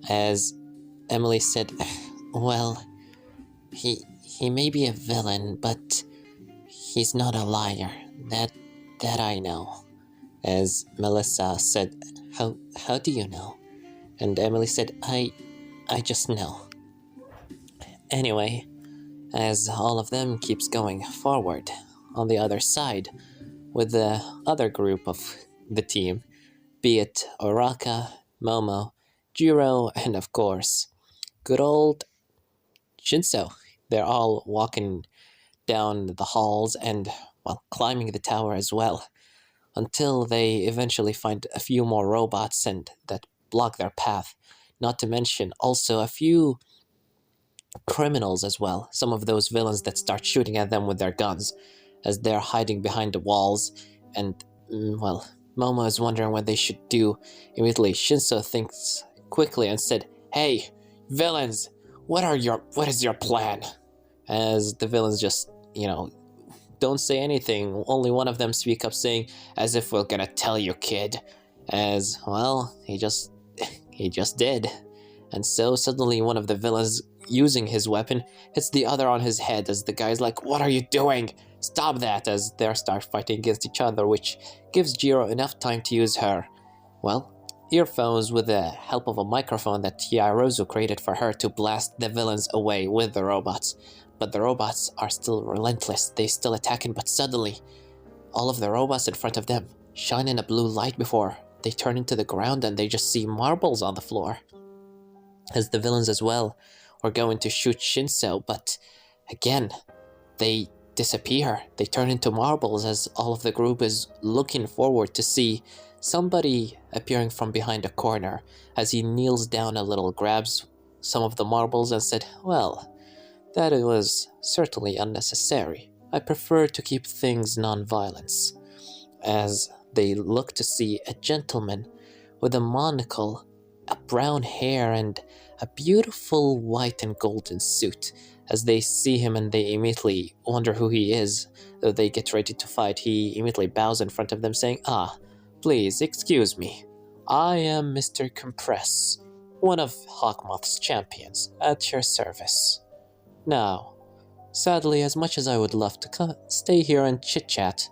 Speaker 1: As Emily said, "Well, he may be a villain, but he's not a liar. That I know." As Melissa said, How do you know?" And Emily said, I just know." Anyway, as all of them keeps going forward, on the other side, with the other group of the team, be it Oraka, Momo, Jiro, and of course, good old Shinso. They're all walking down the halls and, well, climbing the tower as well, until they eventually find a few more robots and that block their path. Not to mention also a few criminals as well, some of those villains that start shooting at them with their guns as they're hiding behind the walls. And, well, Momo is wondering what they should do. Immediately, Shinso thinks quickly and said, "Hey, villains, what is your plan?" As the villains just, don't say anything. Only one of them speak up, saying, "As if we're gonna tell you, kid." As, well, he just did. And so suddenly one of the villains, using his weapon, hits the other on his head, as the guy's like, "What are you doing? Stop that!" As they start fighting against each other, which gives Jiro enough time to use her, well, earphones with the help of a microphone that Hiarozu created for her to blast the villains away with the robots. But the robots are still relentless. They still attacking, but suddenly, all of the robots in front of them shine in a blue light before they turn into the ground, and they just see marbles on the floor. As the villains as well were going to shoot Shinso, but again, they disappear. They turn into marbles, as all of the group is looking forward to see somebody appearing from behind a corner. As he kneels down a little, grabs some of the marbles and said, "Well, that was certainly unnecessary. I prefer to keep things non-violence." As they look to see a gentleman with a monocle, a brown hair, and a beautiful white and golden suit. As they see him and they immediately wonder who he is, though they get ready to fight, he immediately bows in front of them, saying, "Please, excuse me. I am Mr. Compress, one of Hawkmoth's champions, at your service. Now, sadly, as much as I would love to stay here and chit-chat,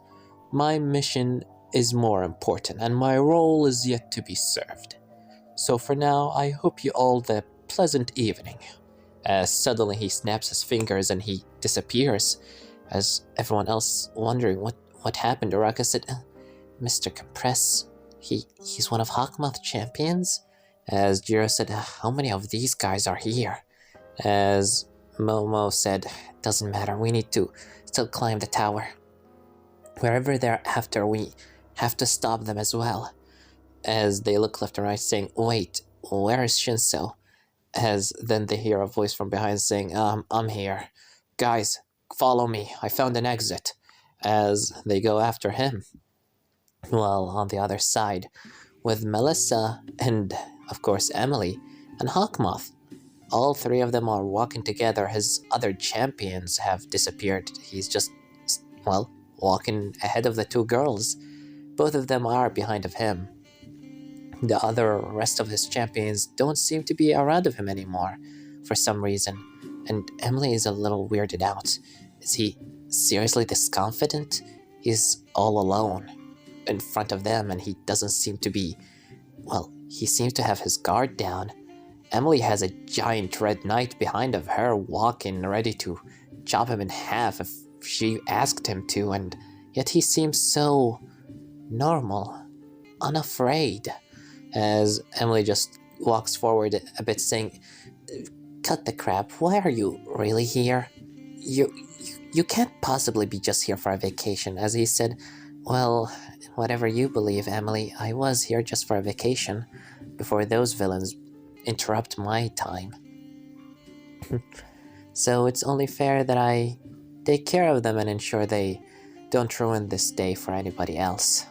Speaker 1: my mission is more important, and my role is yet to be served. So for now, I hope you all the pleasant evening." As suddenly he snaps his fingers and he disappears, as everyone else wondering what happened. Uraka said, "Mr. Compress, he's one of Hawkmoth champions?" As Jiro said, "How many of these guys are here?" As Momo said, "Doesn't matter, we need to still climb the tower. Wherever they're after, we have to stop them as well." As they look left and right, saying, "Wait, where is Shinso?" As then they hear a voice from behind saying, "I'm here. Guys, follow me. I found an exit." As they go after him. Well, on the other side, with Melissa and, of course, Emily and Hawkmoth, all three of them are walking together. His other champions have disappeared. He's just, well, walking ahead of the two girls. Both of them are behind of him. The other rest of his champions don't seem to be around of him anymore for some reason, and Emily is a little weirded out. Is he seriously this confident? He's all alone in front of them, and he doesn't seem to be, well, he seems to have his guard down. Emily has a giant red knight behind of her walking ready to chop him in half if she asked him to, and yet he seems so normal, unafraid, as Emily just walks forward a bit saying, "Cut the crap, why are you really here? You can't possibly be just here for a vacation," as he said, "Well, whatever you believe, Emily, I was here just for a vacation, before those villains interrupt my time. So it's only fair that I take care of them and ensure they don't ruin this day for anybody else."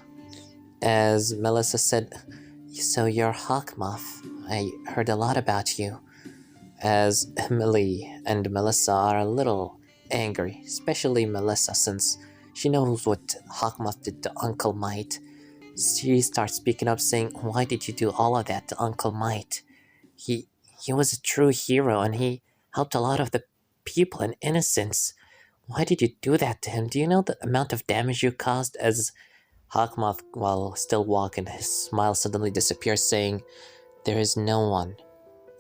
Speaker 1: As Melissa said, "So you're Hawkmoth. I heard a lot about you." As Emily and Melissa are a little angry, especially Melissa, since she knows what Hawkmoth did to Uncle Might. She starts speaking up saying, "Why did you do all of that to Uncle Might? He was a true hero and he helped a lot of the people and innocents. Why did you do that to him? Do you know the amount of damage you caused?" As Hawkmoth, while still walking, his smile suddenly disappears, saying, "There is no one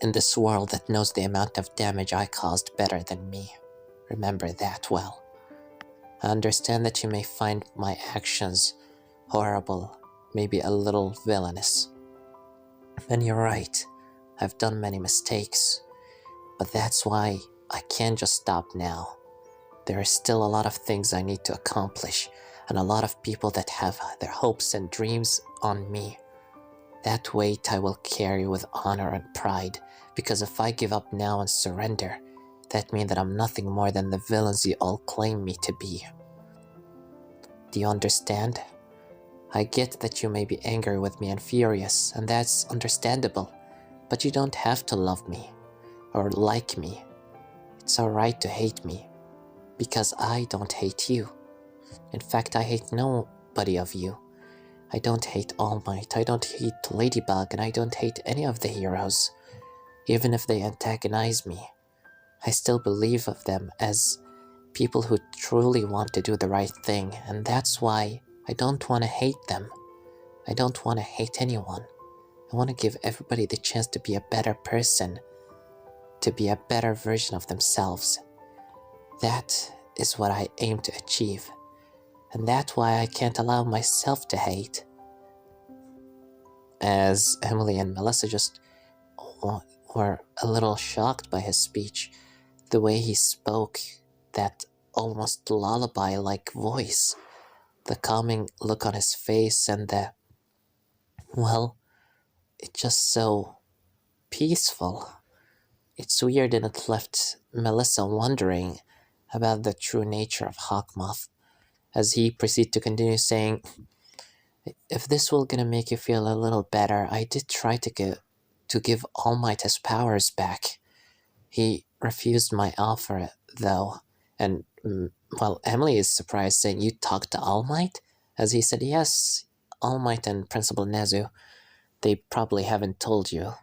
Speaker 1: in this world that knows the amount of damage I caused better than me. Remember that well. I understand that you may find my actions horrible, maybe a little villainous. And you're right, I've done many mistakes, but that's why I can't just stop now. There are still a lot of things I need to accomplish, and a lot of people that have their hopes and dreams on me. That weight I will carry with honor and pride, because if I give up now and surrender, that means that I'm nothing more than the villains you all claim me to be. Do you understand? I get that you may be angry with me and furious, and that's understandable, but you don't have to love me or like me. It's alright to hate me, because I don't hate you. In fact, I hate nobody of you. I don't hate All Might, I don't hate Ladybug, and I don't hate any of the heroes. Even if they antagonize me, I still believe of them as people who truly want to do the right thing, and that's why I don't want to hate them. I don't want to hate anyone. I want to give everybody the chance to be a better person, to be a better version of themselves. That is what I aim to achieve, and that's why I can't allow myself to hate." As Emily and Melissa just were a little shocked by his speech, the way he spoke, that almost lullaby-like voice, the calming look on his face, and it's just so peaceful. It's weird, and it left Melissa wondering about the true nature of Hawkmoth, as he proceeded to continue saying, "If this will gonna make you feel a little better, I did try to give All Might his powers back. He refused my offer, though, and, Emily is surprised, saying, 'You talked to All Might?' As he said, 'Yes, All Might and Principal Nezu. They probably haven't told you.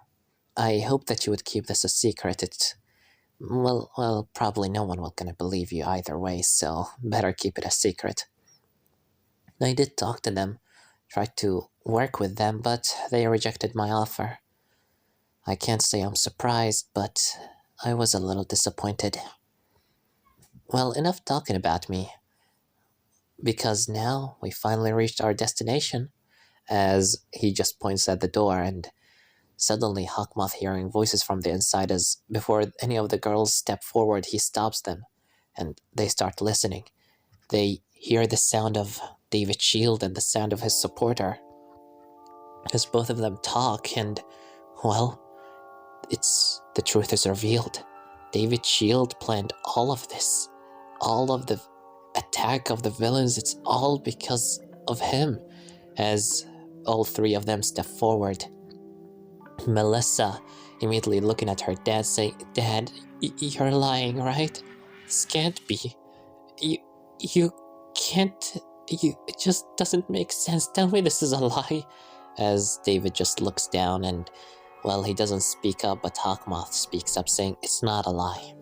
Speaker 1: I hope that you would keep this a secret. Probably no one will gonna believe you either way, so better keep it a secret. I did talk to them, tried to work with them, but they rejected my offer. I can't say I'm surprised, but I was a little disappointed. Well, enough talking about me, because now we finally reached our destination," as he just points at the door, and suddenly Hawkmoth, hearing voices from the inside, as before any of the girls step forward, he stops them, and they start listening. They hear the sound of David Shield and the sound of his supporter, as both of them talk, and, the truth is revealed. David Shield planned all of this. All of the attack of the villains, it's all because of him. As all three of them step forward, Melissa immediately looking at her dad, saying, "Dad, you're lying, right? This can't be. You can't. It just doesn't make sense. Tell me this is a lie." as David just looks down and, well, he doesn't speak up, but Hawkmoth speaks up saying, "It's not a lie.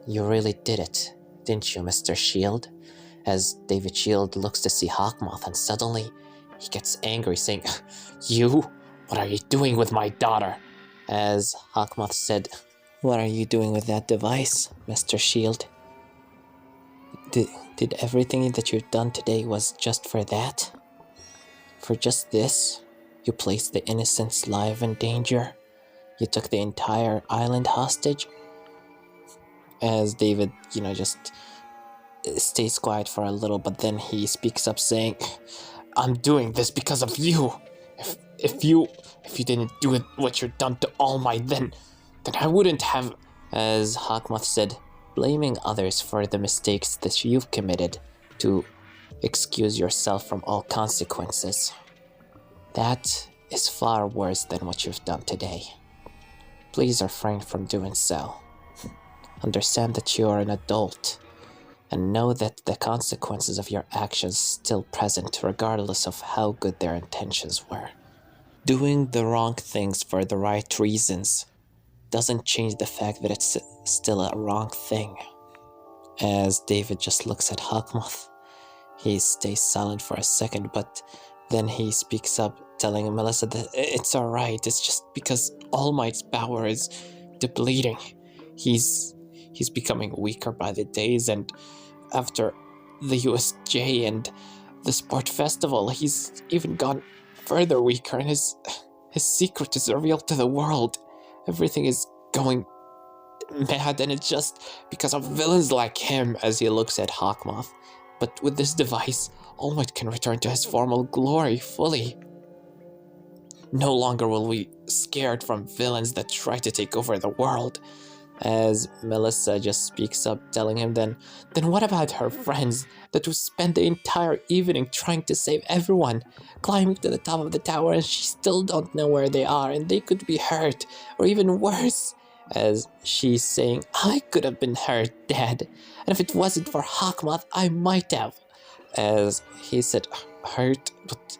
Speaker 1: You really did it, didn't you, Mr. Shield?" As David Shield looks to see Hawkmoth and suddenly he gets angry saying, "You? What are you doing with my daughter?" As Hawkmoth said, "What are you doing with that device, Mr. Shield? Did everything that you've done today was just for that? For just this? You placed the innocent's life in danger? You took the entire island hostage?" As David, just stays quiet for a little, but then he speaks up saying, "I'm doing this because of you. If you didn't do it, what you've done to All Might, then I wouldn't have." As Hawkmoth said, blaming others for the mistakes that you've committed to excuse yourself from all consequences. That is far worse than what you've done today. Please refrain from doing so. Understand that you are an adult, and know that the consequences of your actions still present regardless of how good their intentions were. Doing the wrong things for the right reasons doesn't change the fact that it's still a wrong thing." As David just looks at Hawkmoth, he stays silent for a second, but then he speaks up, telling Melissa that it's alright, it's just because All Might's power is depleting. He's becoming weaker by the days, and after the USJ and the sport festival, he's even gone further weaker, and his secret is revealed to the world. Everything is going mad, and it's just because of villains like him. As he looks at Hawkmoth, "But with this device, All Might can return to his former glory fully. No longer will we scared from villains that try to take over the world." As Melissa just speaks up, telling him, then what about her friends that would spend the entire evening trying to save everyone, climbing to the top of the tower, and she still don't know where they are, and they could be hurt, or even worse. As she's saying, "I could have been hurt, Dad, and if it wasn't for Hawkmoth, I might have." As he said, "Hurt? But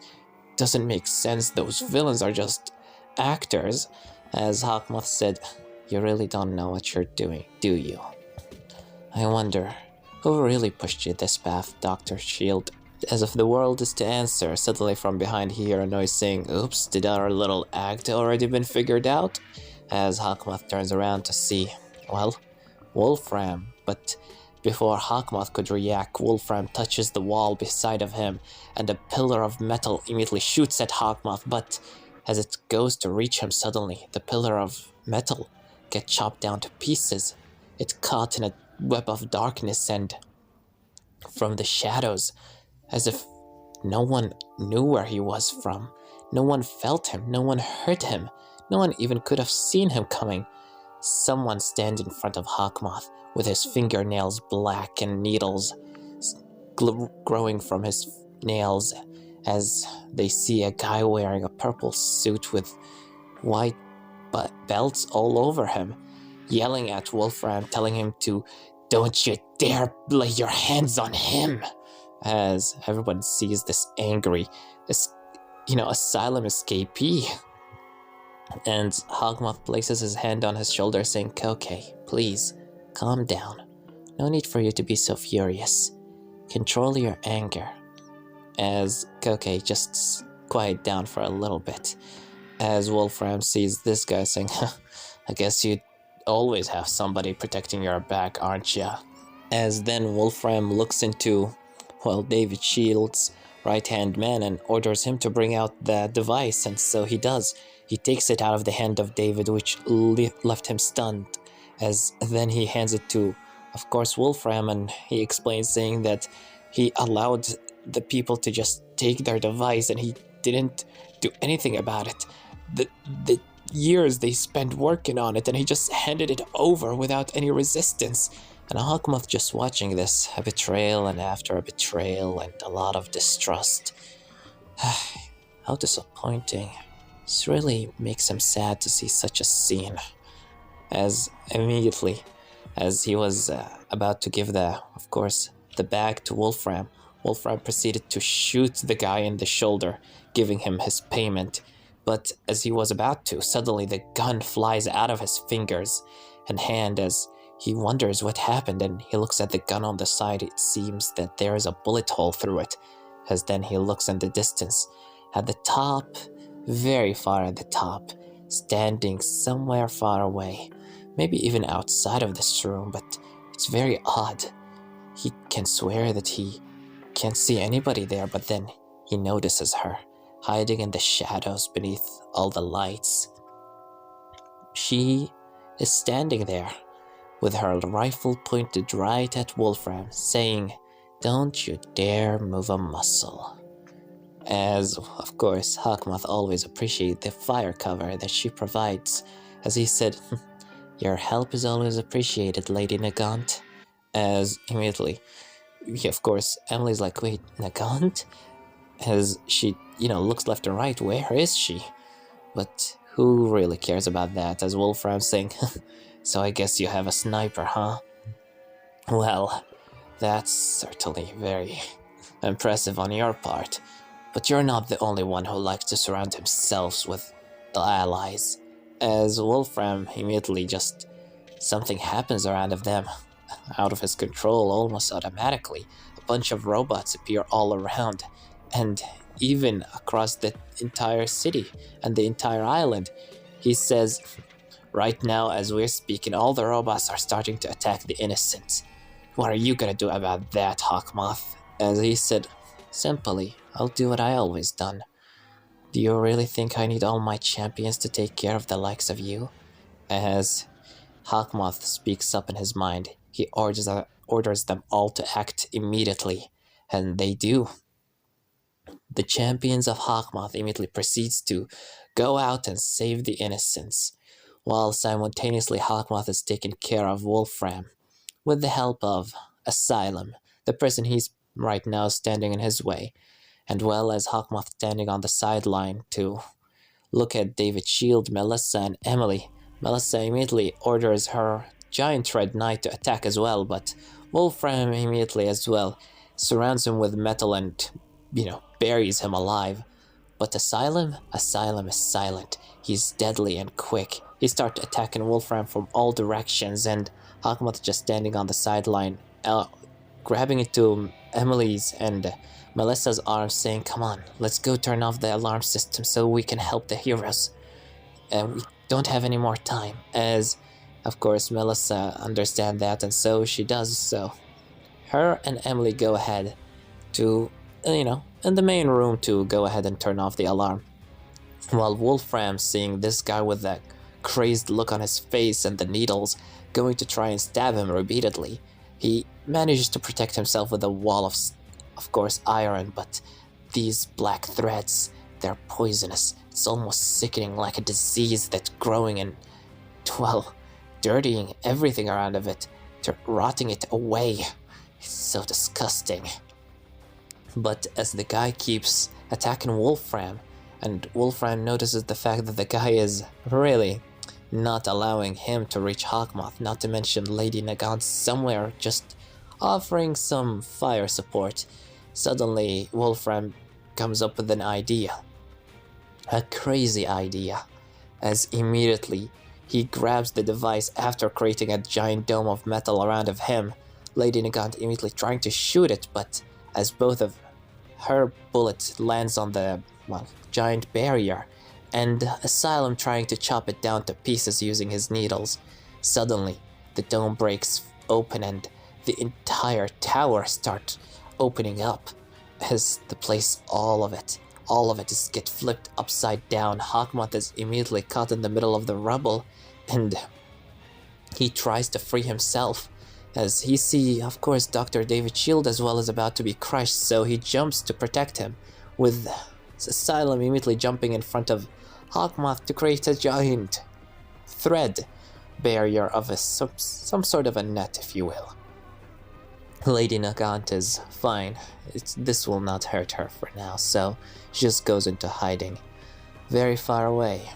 Speaker 1: doesn't make sense. Those villains are just actors." As Hawkmoth said, "You really don't know what you're doing, do you? I wonder, who really pushed you this path, Dr. Shield?" As if the world is to answer, suddenly from behind he hears a noise saying, "Oops, did our little act already been figured out?" As Hawkmoth turns around to see, well, Wolfram. But before Hawkmoth could react, Wolfram touches the wall beside of him, and a pillar of metal immediately shoots at Hawkmoth, but as it goes to reach him suddenly, the pillar of metal get chopped down to pieces. It caught in a web of darkness, and from the shadows, as if no one knew where he was from. No one felt him, no one heard him, no one even could have seen him coming. Someone stands in front of Hawkmoth with his fingernails black and needles growing from his nails, as they see a guy wearing a purple suit with white belts all over him, yelling at Wolfram, telling him to, "Don't you dare lay your hands on him!" As everyone sees this angry, asylum escapee. And Hawkmoth places his hand on his shoulder saying, "Okay, please, calm down. No need for you to be so furious. Control your anger." As Koke just quiet down for a little bit. As Wolfram sees this guy saying, "I guess you always have somebody protecting your back, aren't ya?" As then Wolfram looks into, David Shield's right-hand man and orders him to bring out the device, and so he does. He takes it out of the hand of David, which left him stunned, as then he hands it to, of course, Wolfram, and he explains saying that he allowed the people to just take their device and he didn't do anything about it. The years they spent working on it, and he just handed it over without any resistance. And Hawkmoth just watching this, a betrayal and after a betrayal and a lot of distrust. How disappointing. This really makes him sad to see such a scene. As immediately, as he was about to give the bag to Wolfram, Wolfram proceeded to shoot the guy in the shoulder, giving him his payment. But as he was about to, suddenly the gun flies out of his fingers and hand as he wonders what happened, and he looks at the gun on the side. It seems that there is a bullet hole through it, as then he looks in the distance. At the top, very far at the top, standing somewhere far away, maybe even outside of this room, but it's very odd. He can swear that he can't see anybody there, but then he notices her, hiding in the shadows beneath all the lights. She is standing there, with her rifle pointed right at Wolfram, saying, "Don't you dare move a muscle." As, of course, Hawkmoth always appreciates the fire cover that she provides, as he said, "Your help is always appreciated, Lady Nagant." As immediately, of course, Emily's like, "Wait, Nagant?" As she, looks left and right, where is she? But who really cares about that? As Wolfram saying, "So I guess you have a sniper, huh? Well, that's certainly very impressive on your part. But you're not the only one who likes to surround himself with allies." As Wolfram immediately something happens around of them, out of his control almost automatically. A bunch of robots appear all around, and even across the entire city and the entire island. He says, "Right now, as we're speaking, all the robots are starting to attack the innocents. What are you gonna do about that, Hawkmoth?" As he said, "Simply, I'll do what I always done. Do you really think I need all my champions to take care of the likes of you?" As Hawkmoth speaks up in his mind, he orders them all to act immediately, and they do. The champions of Hawkmoth immediately proceeds to go out and save the innocents, while simultaneously Hawkmoth is taking care of Wolfram, with the help of Asylum, the person he's right now standing in his way, and well as Hawkmoth standing on the sideline to look at David Shield, Melissa, and Emily. Melissa immediately orders her giant red knight to attack as well, but Wolfram immediately as well surrounds him with metal and, buries him alive. But Asylum is silent. He's deadly and quick. He starts attacking Wolfram from all directions, and Hawkmoth just standing on the sideline, grabbing into Emily's and Melissa's arms, saying, "Come on, let's go turn off the alarm system so we can help the heroes. We don't have any more time." As, of course, Melissa understands that, and so she does so. Her and Emily go ahead to, in the main room to go ahead and turn off the alarm. While Wolfram, seeing this guy with that crazed look on his face and the needles, going to try and stab him repeatedly, he manages to protect himself with a wall of course, iron, but these black threads, they're poisonous. It's almost sickening, like a disease that's growing and, dirtying everything around of it, rotting it away. It's so disgusting. But as the guy keeps attacking Wolfram, and Wolfram notices the fact that the guy is really not allowing him to reach Hawkmoth, not to mention Lady Nagant somewhere just offering some fire support. Suddenly, Wolfram comes up with an idea. A crazy idea. As immediately, he grabs the device after creating a giant dome of metal around of him. Lady Nagant immediately trying to shoot it, but as both of her bullets lands on the, giant barrier, and Asylum trying to chop it down to pieces using his needles. Suddenly, the dome breaks open and the entire tower starts opening up as the place, all of it is get flipped upside down. Hawkmoth is immediately caught in the middle of the rubble, and he tries to free himself as he see, of course, Dr. David Shield as well is about to be crushed, so he jumps to protect him, with Asylum immediately jumping in front of Hawkmoth to create a giant thread barrier of some sort of a net, if you will. Lady Nagant is fine. This will not hurt her for now, so she just goes into hiding, very far away.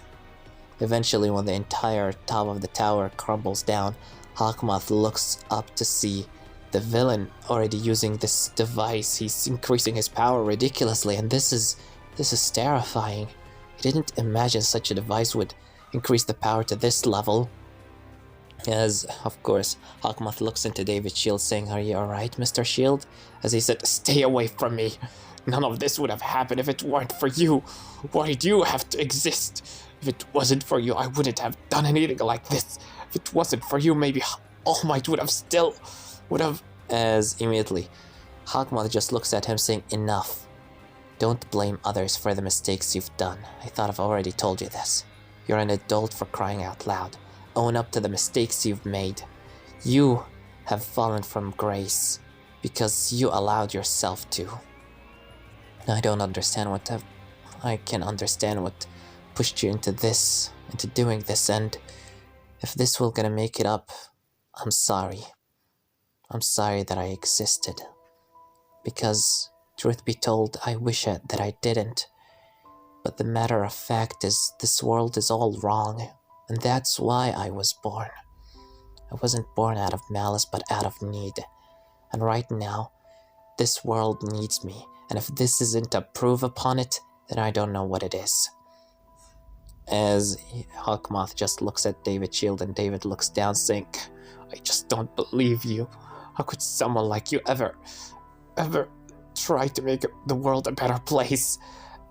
Speaker 1: Eventually, when the entire top of the tower crumbles down, Hawkmoth looks up to see the villain already using this device. He's increasing his power ridiculously, and this is terrifying. He didn't imagine such a device would increase the power to this level. As, of course, Hawkmoth looks into David Shield saying, "Are you alright, Mr. Shield?" As he said, "Stay away from me. None of this would have happened if it weren't for you. Why do you have to exist? If it wasn't for you, I wouldn't have done anything like this. If it wasn't for you, maybe All Might would have... As immediately, Hawkmoth just looks at him saying, "Enough. Don't blame others for the mistakes you've done. I thought I've already told you this. You're an adult, for crying out loud. Own up to the mistakes you've made. You have fallen from grace because you allowed yourself to." I can understand what pushed you into doing this, and if this will gonna make it up, I'm sorry. I'm sorry that I existed. Because, truth be told, I wish that I didn't. But the matter of fact is, this world is all wrong. And that's why I was born. I wasn't born out of malice, but out of need. And right now, this world needs me. And if this isn't a proof upon it, then I don't know what it is. As Hawkmoth just looks at David Shield, and David looks down saying, "I just don't believe you. How could someone like you ever try to make the world a better place?"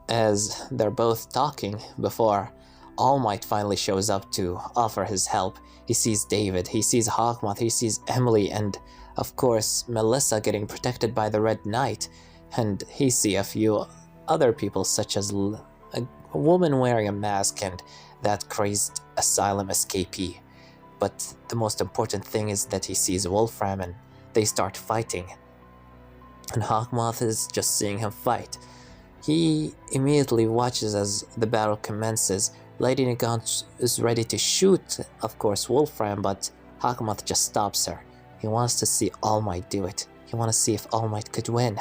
Speaker 1: As they're both talking before All Might finally shows up to offer his help. He sees David, he sees Hawkmoth, he sees Emily, and of course Melissa getting protected by the Red Knight, and he sees a few other people such as a woman wearing a mask and that crazed asylum escapee. But the most important thing is that he sees Wolfram and they start fighting. And Hawkmoth is just seeing him fight. He immediately watches as the battle commences. Lady Nagant is ready to shoot, of course, Wolfram, but Hawkmoth just stops her. He wants to see All Might do it. He wants to see if All Might could win.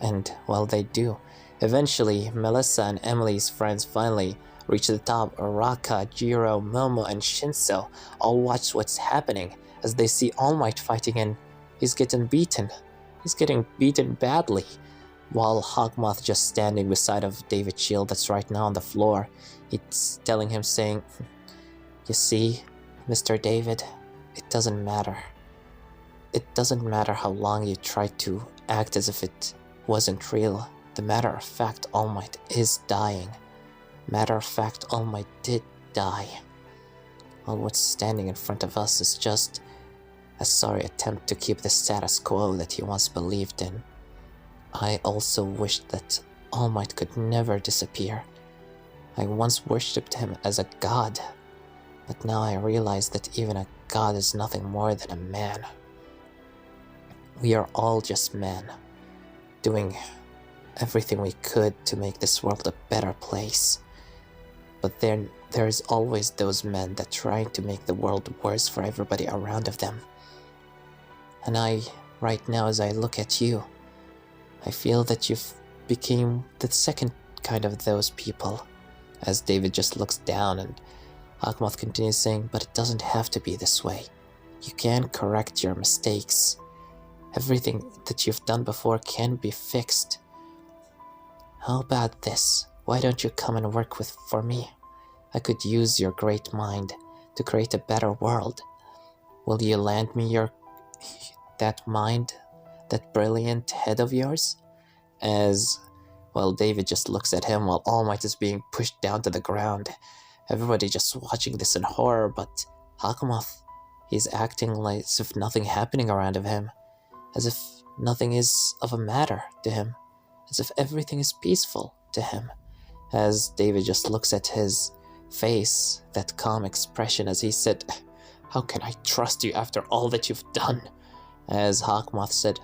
Speaker 1: And, well, they do. Eventually, Melissa and Emily's friends finally reach the top. Araka, Jiro, Momo, and Shinso all watch what's happening as they see All Might fighting, and he's getting beaten. He's getting beaten badly. While Hawkmoth just standing beside of David Shield that's right now on the floor. It's telling him saying, "You see, Mr. David, it doesn't matter. It doesn't matter how long you try to act as if it wasn't real. The matter of fact, All Might is dying. Matter of fact, All Might did die. Well, what's standing in front of us is just a sorry attempt to keep the status quo that he once believed in. I also wished that All Might could never disappear. I once worshipped him as a god, but now I realize that even a god is nothing more than a man. We are all just men, doing everything we could to make this world a better place. But then there is always those men that trying to make the world worse for everybody around of them. And right now as I look at you, I feel that you've became the second kind of those people." As David just looks down, and Hawkmoth continues saying, "But it doesn't have to be this way. You can correct your mistakes. Everything that you've done before can be fixed. How about this? Why don't you come and work for me? I could use your great mind to create a better world. Will you lend me that mind, that brilliant head of yours?" As, well, David just looks at him while All Might is being pushed down to the ground. Everybody just watching this in horror, but Hawkmoth, he's acting like as if nothing happening around of him. As if nothing is of a matter to him. As if everything is peaceful to him. As David just looks at his face, that calm expression as he said, "How can I trust you after all that you've done?" As Hawkmoth said,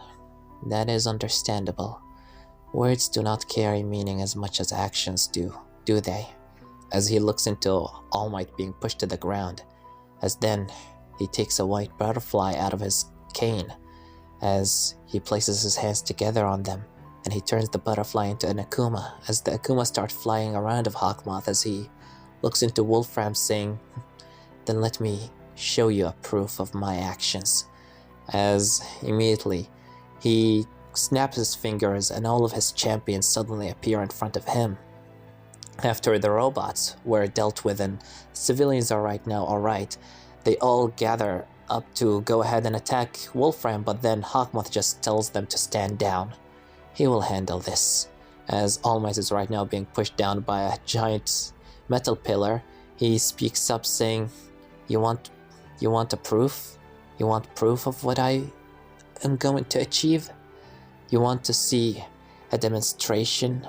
Speaker 1: "That is understandable. Words do not carry meaning as much as actions do they?" As he looks into All Might being pushed to the ground, as then he takes a white butterfly out of his cane, as he places his hands together on them, and he turns the butterfly into an Akuma, as the Akuma start flying around of Hawkmoth, as he looks into Wolfram saying, "Then let me show you a proof of my actions." as immediately he snaps his fingers and all of his champions suddenly appear in front of him. After the robots were dealt with and civilians are right now alright, they all gather up to go ahead and attack Wolfram, but then Hawkmoth just tells them to stand down. He will handle this. As All Might is right now being pushed down by a giant metal pillar, he speaks up saying, You want a proof? You want proof of what I am going to achieve? You want to see a demonstration?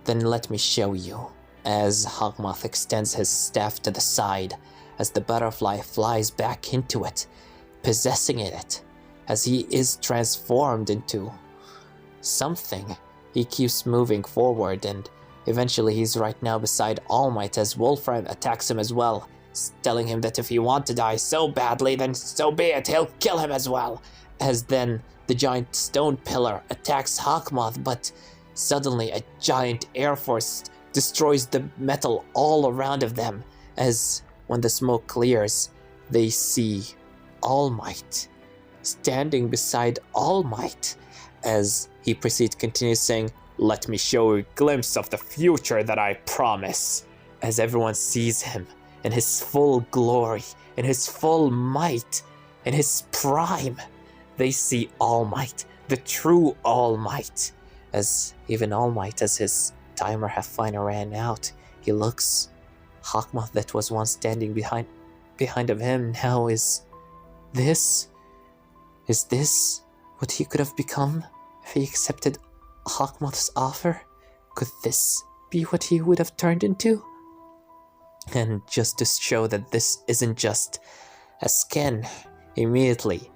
Speaker 1: Then let me show you. As Hawkmoth extends his staff to the side, as the butterfly flies back into it, possessing it, as he is transformed into something. He keeps moving forward, and eventually he's right now beside All Might as Wolfram attacks him as well, telling him that if he wants to die so badly, then so be it, he'll kill him as well. As then the giant stone pillar attacks Hawkmoth, but suddenly a giant air force destroys the metal all around of them, as when the smoke clears, they see All Might standing beside All Might, as he proceeds to continue saying, Let me show you a glimpse of the future that I promise. As everyone sees him in his full glory, in his full might, in his prime, they see All Might, the true All Might. As even All Might, as his timer have finally ran out, he looks. Hawkmoth that was once standing behind of him now is this what he could have become if he accepted Hawkmoth's offer? Could this be what he would have turned into? And just to show that this isn't just a skin, immediately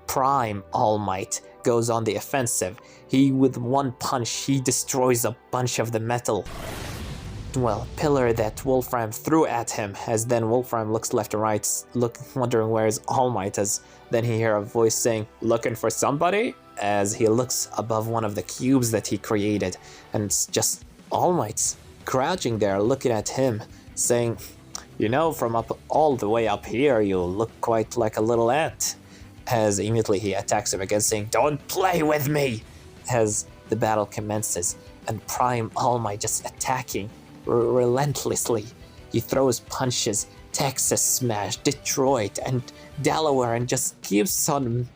Speaker 1: Prime All Might goes on the offensive. With one punch, he destroys a bunch of the metal pillar that Wolfram threw at him, as then Wolfram looks left and right, wondering where's All Might, as then he hears a voice saying, Looking for somebody? As he looks above one of the cubes that he created, and it's just All Might's crouching there looking at him, saying, from all the way up here, you look quite like a little ant. As immediately he attacks him again, saying, Don't play with me! As the battle commences, and Prime All Might just attacking relentlessly. He throws punches, Texas Smash, Detroit, and Delaware, and just keeps on,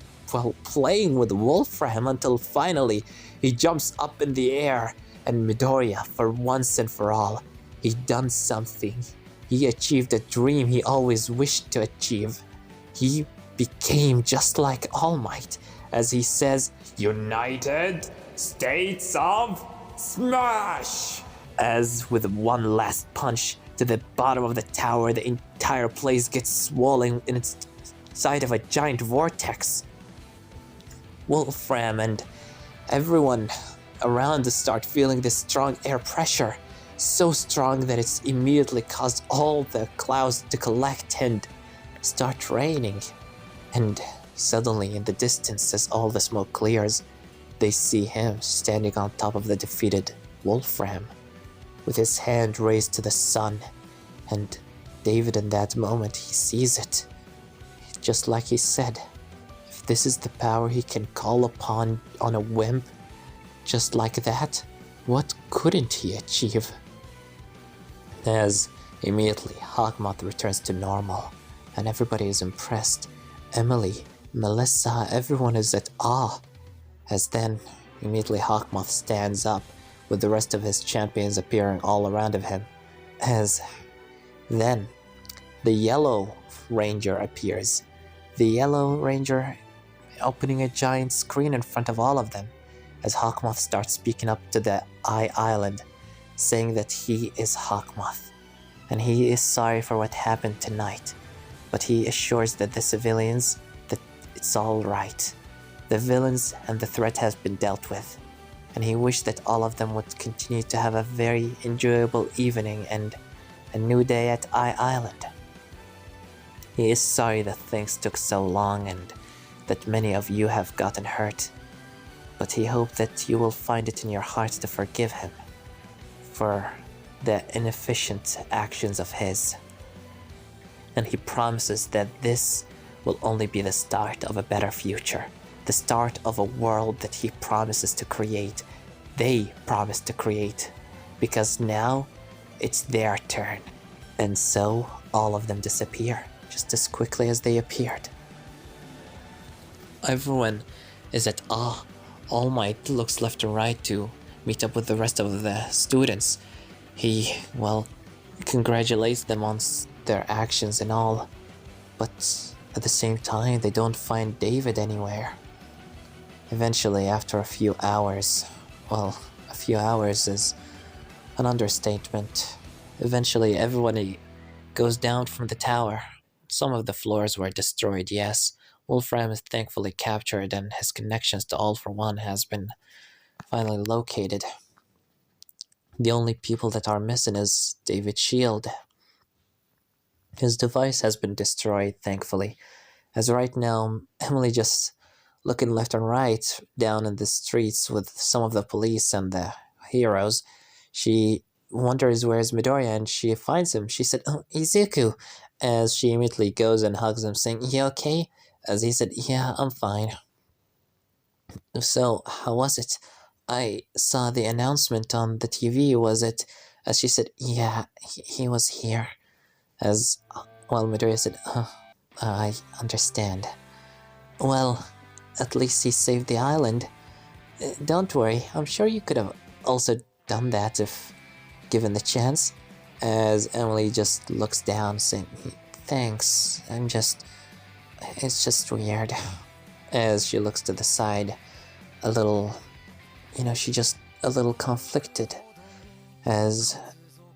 Speaker 1: playing with Wolfram until finally he jumps up in the air, and Midoriya, for once and for all, he done something. He achieved a dream he always wished to achieve. He became just like All Might, as he says, United States of Smash! As with one last punch to the bottom of the tower, the entire place gets swollen in its side of a giant vortex. Wolfram and everyone around start feeling this strong air pressure, so strong that it's immediately caused all the clouds to collect and start raining. And suddenly in the distance, as all the smoke clears, they see him standing on top of the defeated Wolfram, with his hand raised to the sun. And David, in that moment, he sees it. Just like he said, if this is the power he can call upon on a whim, just like that, what couldn't he achieve? As immediately Hawkmoth returns to normal, and everybody is impressed. Emily, Melissa, everyone is at awe. As then, immediately Hawkmoth stands up, with the rest of his champions appearing all around of him. As then, the Yellow Ranger appears. The Yellow Ranger opening a giant screen in front of all of them, as Hawkmoth starts speaking up to the I.island, saying that he is Hawkmoth, and he is sorry for what happened tonight, but he assures that the civilians that it's all right. The villains and the threat has been dealt with, and he wished that all of them would continue to have a very enjoyable evening and a new day at I.island. He is sorry that things took so long and that many of you have gotten hurt, but he hoped that you will find it in your hearts to forgive him for the inefficient actions of his. And he promises that this will only be the start of a better future, the start of a world that he promises to create. They promise to create, because now it's their turn. And so all of them disappear, just as quickly as they appeared. Everyone is at awe. All Might looks left and right to meet up with the rest of the students. He, well, congratulates them on their actions and all, but at the same time, they don't find David anywhere. Eventually, after a few hours, well, a few hours is an understatement. Eventually, everybody goes down from the tower. Some of the floors were destroyed, yes. Wolfram is thankfully captured, and his connections to All for One has been finally located. The only people that are missing is David Shield. His device has been destroyed, thankfully, as right now, Emily just looking left and right down in the streets with some of the police and the heroes. She wonders where's Midoriya, and she finds him. She said, "Oh, Izuku," as she immediately goes and hugs him, saying, "You okay?" As he said, "Yeah, I'm fine." "So, how was it? I saw the announcement on the TV, was it?" As she said, "Yeah, he was here." As, well, Midoriya said, "I understand. Well, at least he saved the island. Don't worry, I'm sure you could have also done that if given the chance." As Emily just looks down, saying, "Thanks, it's just weird." As she looks to the side, a little, she just a little conflicted.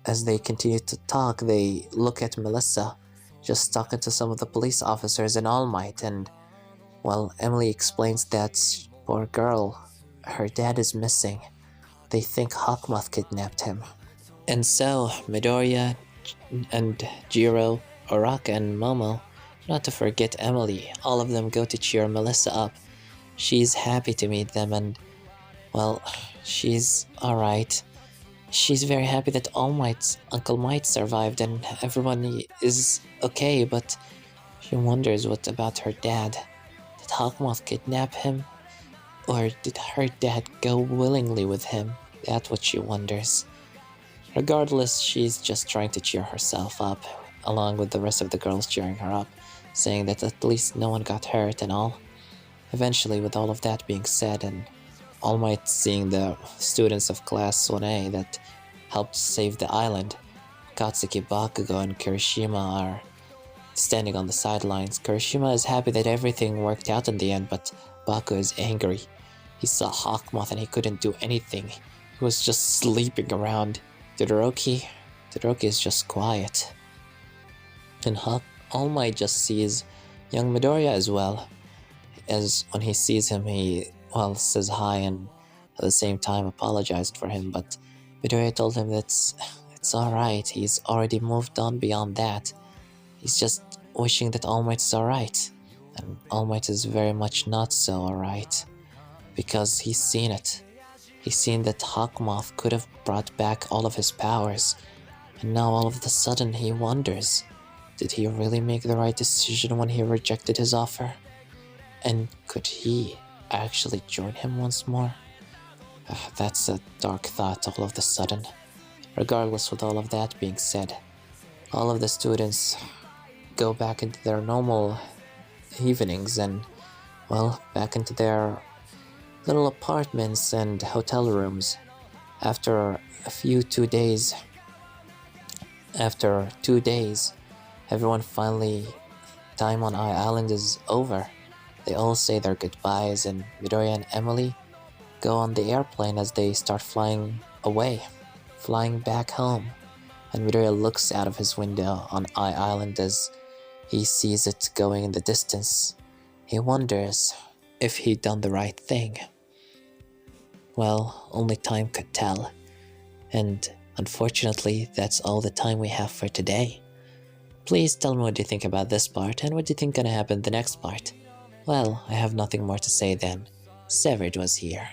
Speaker 1: As they continue to talk, they look at Melissa, just talking to some of the police officers in All Might, and, well, Emily explains that, poor girl, her dad is missing. They think Hawkmoth kidnapped him. And so, Midoriya and Jiro, Oraka and Momo, not to forget Emily, all of them go to cheer Melissa up. She's happy to meet them, and, well, she's alright. She's very happy that All Might's Uncle Might survived and everyone is okay, but she wonders what about her dad. Did Hawkmoth kidnap him? Or did her dad go willingly with him? That's what she wonders. Regardless, she's just trying to cheer herself up, along with the rest of the girls cheering her up, saying that at least no one got hurt and all. Eventually, with all of that being said, and All Might seeing the students of Class 1A that helped save the island, Katsuki, Bakugo, and Kirishima are standing on the sidelines. Kirishima is happy that everything worked out in the end, but Bakugo is angry. He saw Hawkmoth and he couldn't do anything. He was just sleeping around. Todoroki is just quiet. And All Might just sees young Midoriya as well. As when he sees him, he, well, says hi and at the same time apologized for him, but Midoriya told him that it's alright, he's already moved on beyond that. He's just wishing that All Might is alright, and All Might is very much not so alright, because he's seen it. He's seen that Hawkmoth could have brought back all of his powers, and now all of a sudden he wonders, did he really make the right decision when he rejected his offer? And could he actually join him once more? That's a dark thought all of a sudden. Regardless, with all of that being said, all of the students go back into their normal evenings and, well, back into their little apartments and hotel rooms. After 2 days, everyone finally, time on I.island is over. They all say their goodbyes, and Midoriya and Emily go on the airplane as they start flying away, flying back home. And Midoriya looks out of his window on I.island as he sees it going in the distance. He wonders if he'd done the right thing. Well, only time could tell. And unfortunately, that's all the time we have for today. Please tell me what you think about this part, and what do you think gonna happen in the next part. Well, I have nothing more to say then. Severed was here.